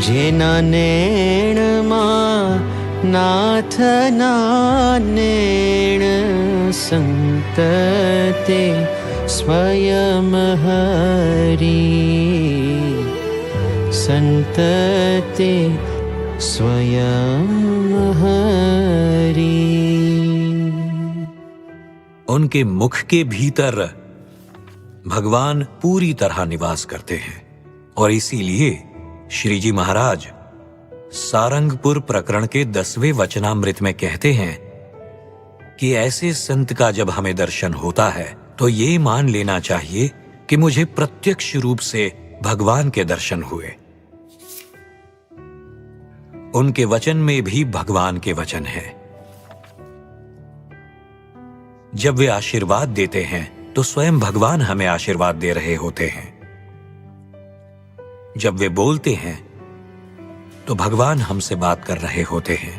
G: जेना नैण मां नाथ ना नैण, संत ते स्वयं हरि, संत ते स्वयं हरि।
O: उनके मुख के भीतर भगवान पूरी तरह निवास करते हैं और इसीलिए श्री जी महाराज सारंगपुर प्रकरण के 10वें वचनामृत में कहते हैं कि ऐसे संत का जब हमें दर्शन होता है तो ये मान लेना चाहिए कि मुझे प्रत्यक्ष रूप से भगवान के दर्शन हुए। उनके वचन में भी भगवान के वचन है। जब वे आशीर्वाद देते हैं तो स्वयं भगवान हमें आशीर्वाद दे रहे होते हैं। जब वे बोलते हैं तो भगवान हमसे बात कर रहे होते हैं।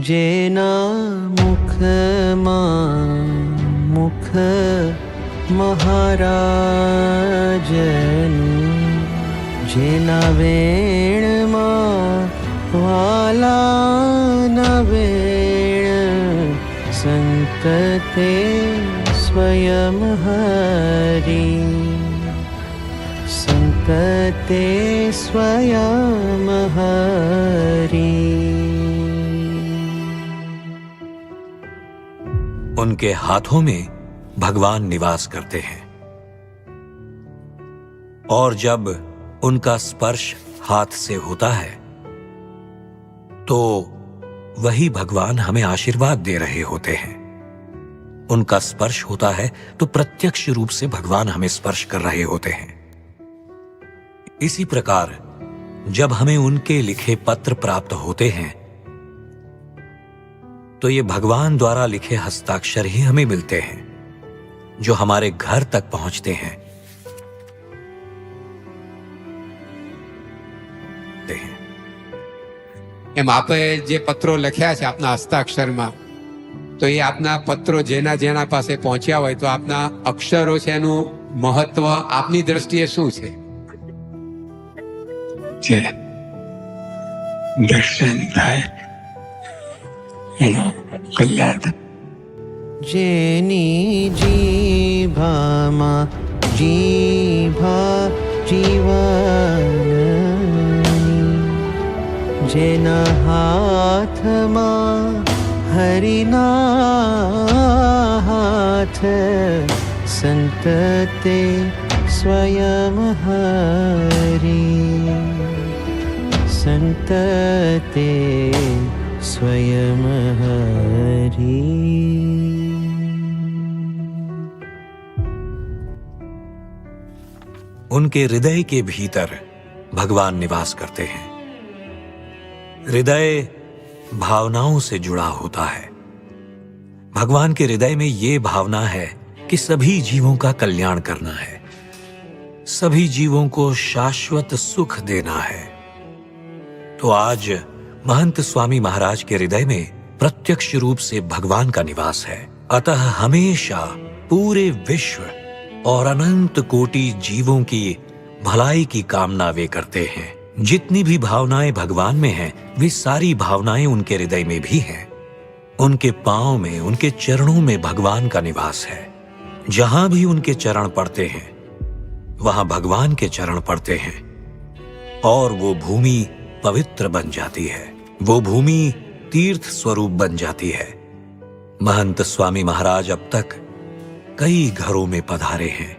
G: जेना मुख मां मुख महाराजनु, जेना वेण मां वाला न वेण, संत ते स्वयं हरि, संत ते स्वयं हरि।
O: उनके हाथों में भगवान निवास करते हैं और जब उनका स्पर्श हाथ से होता है तो वही भगवान हमें आशीर्वाद दे रहे होते हैं। उनका स्पर्श होता है तो प्रत्यक्ष रूप से भगवान हमें स्पर्श कर रहे होते हैं। इसी प्रकार जब हमें उनके लिखे पत्र प्राप्त होते हैं तो ये भगवान द्वारा लिखे हस्ताक्षर ही हमें मिलते हैं जो हमारे घर तक पहुंचते हैं।
U: એમ આપે જે પત્રો લખ્યા છે આપના હસ્તાક્ષરમાં, તો એ આપના પત્રો જેના જેના પાસે પહોંચ્યા હોય તો આપના અક્ષરો છે એનું મહત્વ આપની દ્રષ્ટિએ શું છે?
A: દર્શન થાય એનો કલ્યાણ।
G: जेनी जीभा मां जीभा जीवन, जेना हाथ मां हरिना हाथ, संत ते स्वयं हरि, संत ते स्वयं हरि।
O: उनके हृदय के भीतर भगवान निवास करते हैं। हृदय भावनाओं से जुड़ा होता है। भगवान के हृदय में ये भावना है कि सभी जीवों का कल्याण करना है, सभी जीवों को शाश्वत सुख देना है। तो आज महंत स्वामी महाराज के हृदय में प्रत्यक्ष रूप से भगवान का निवास है। अतः हमेशा पूरे विश्व और अनंत कोटि जीवों की भलाई की कामना वे करते हैं। जितनी भी भावनाएं भगवान में हैं, वे सारी भावनाएं उनके हृदय में भी हैं। उनके पांव में, उनके चरणों में भगवान का निवास है। जहां भी उनके चरण पड़ते हैं, वहां भगवान के चरण पड़ते हैं और वो भूमि पवित्र बन जाती है, वो भूमि तीर्थ स्वरूप बन जाती है। महंत स्वामी महाराज अब तक कई घरों में पधारे हैं,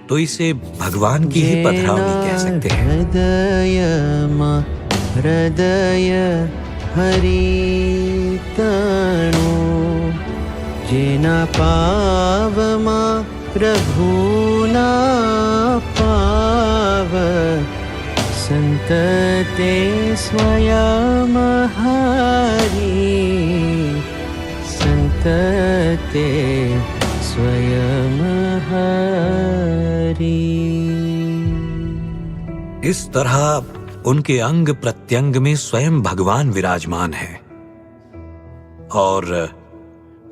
O: तो इसे भगवान की ही पधरावनी कह सकते हैं।
G: हृदय हरि तणु जेना पावमा प्रभुना पाव संतते स्वयं हरि संतते स्वयं हरि।
O: इस तरह उनके अंग प्रत्यंग में स्वयं भगवान विराजमान है और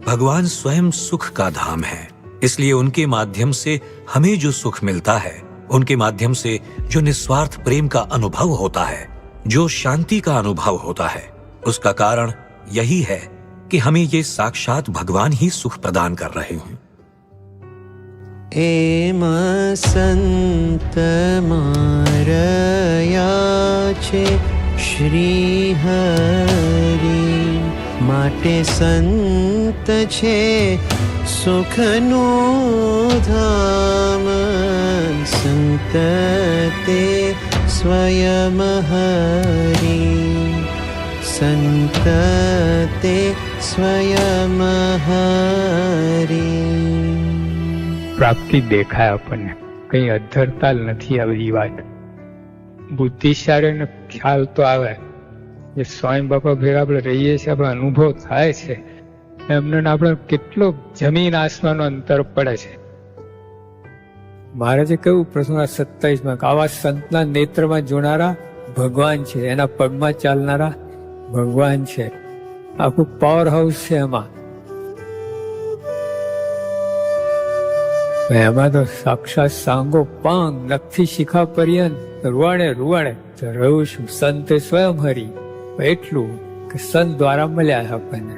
O: भगवान स्वयं सुख का धाम है। इसलिए उनके माध्यम से हमें जो सुख मिलता है, उनके माध्यम से जो निस्वार्थ प्रेम का अनुभव होता है, जो शांति का अनुभव होता है, उसका कारण यही है कि हमें ये साक्षात भगवान ही सुख प्रदान कर रहे हैं।
G: एम संत मारया छे श्री हरि माटे संत छे सुखनु धाम संत ते स्वयं हरि संत ते स्वयं हरि।
E: પ્રાપ્તિ દેખાય આપણને, કઈ અધરતા નથી આ બધી વાત। બુદ્ધિશાળીને ખ્યાલ તો આવે જે સ્વામી બાપા ભેગા આપણે રહીએ છીએ, આપણે અનુભવ થાય છે, એમને આપણે કેટલો જમીન આસમાનનો અંતર પડે છે। મહારાજે કહ્યું પ્રસંગ 27માં કે આવા સંતના નેત્રમાં જોનારા ભગવાન છે, એના પગમાં ચાલનારા ભગવાન છે। આખું પાવર હાઉસ છે એમાં। એમાં તો સાક્ષાત સાંગો પાંગ નખથી શિખા પર્યંત રૂવાડે રૂવાડે રહ્યું છું સંતે સ્વયં હરી, એટલું કે સંત દ્વારા મળ્યા આપણને।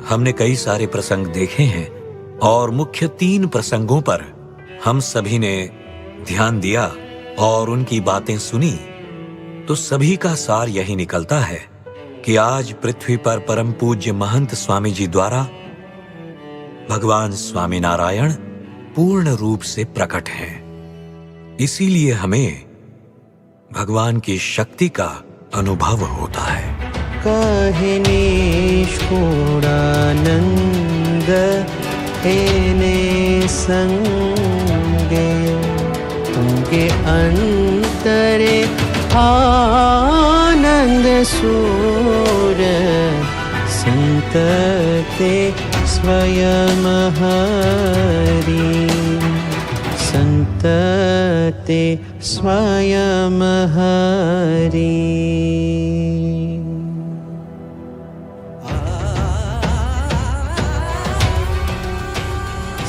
O: हमने कई सारे प्रसंग देखे हैं और मुख्य 3 प्रसंगों पर हम सभी ने ध्यान दिया और उनकी बातें सुनी, तो सभी का सार यही निकलता है कि आज पृथ्वी पर परम पूज्य महंत स्वामी जी द्वारा भगवान स्वामी नारायण पूर्ण रूप से प्रकट हैं। इसीलिए हमें भगवान की शक्ति का अनुभव होता है।
G: कहे निष्ठुरानंद एने संगे उनके अंतरे आनंद सूर संत ते स्वयं हरि संत ते स्वयं हरि।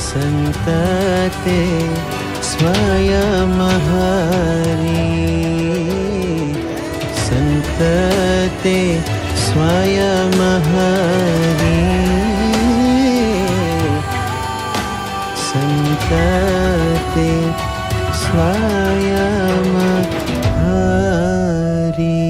G: संत ते स्वयं हरि संत ते स्वयं हरि संत ते स्वयं हरि।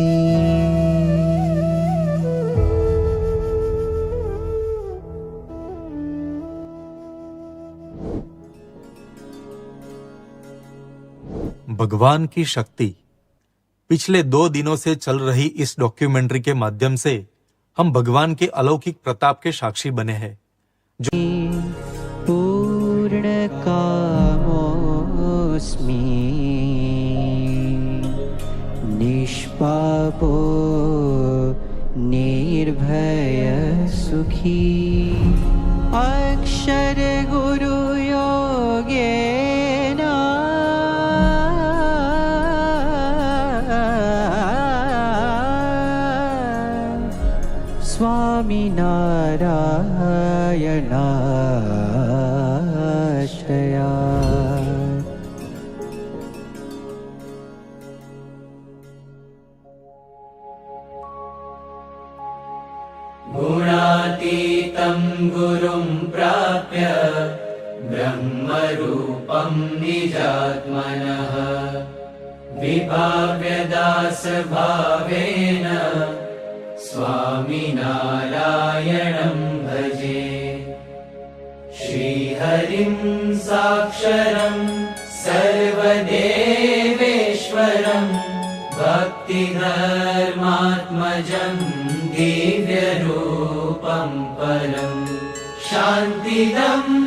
H: भगवान की शक्ति। पिछले 2 दिनों से चल रही इस डॉक्यूमेंट्री के माध्यम से हम भगवान के अलौकिक प्रताप के साक्षी बने हैं।
G: पूर्ण कामो निष्पापो निर्भय सुखी अक्षर गुरु योगेन स्वामी नारायणाश्रया गुणातीतं गुरुं प्राप्य ब्रह्मरूपं निजात्मनः विभाव्यदासभावेन स्वामिनारायणं भजे श्रीहरिं साक्षरं सर्वदेवेश्वरं भक्तिधर्मात्मजं दिव्यरूपं परं शान्तिदम्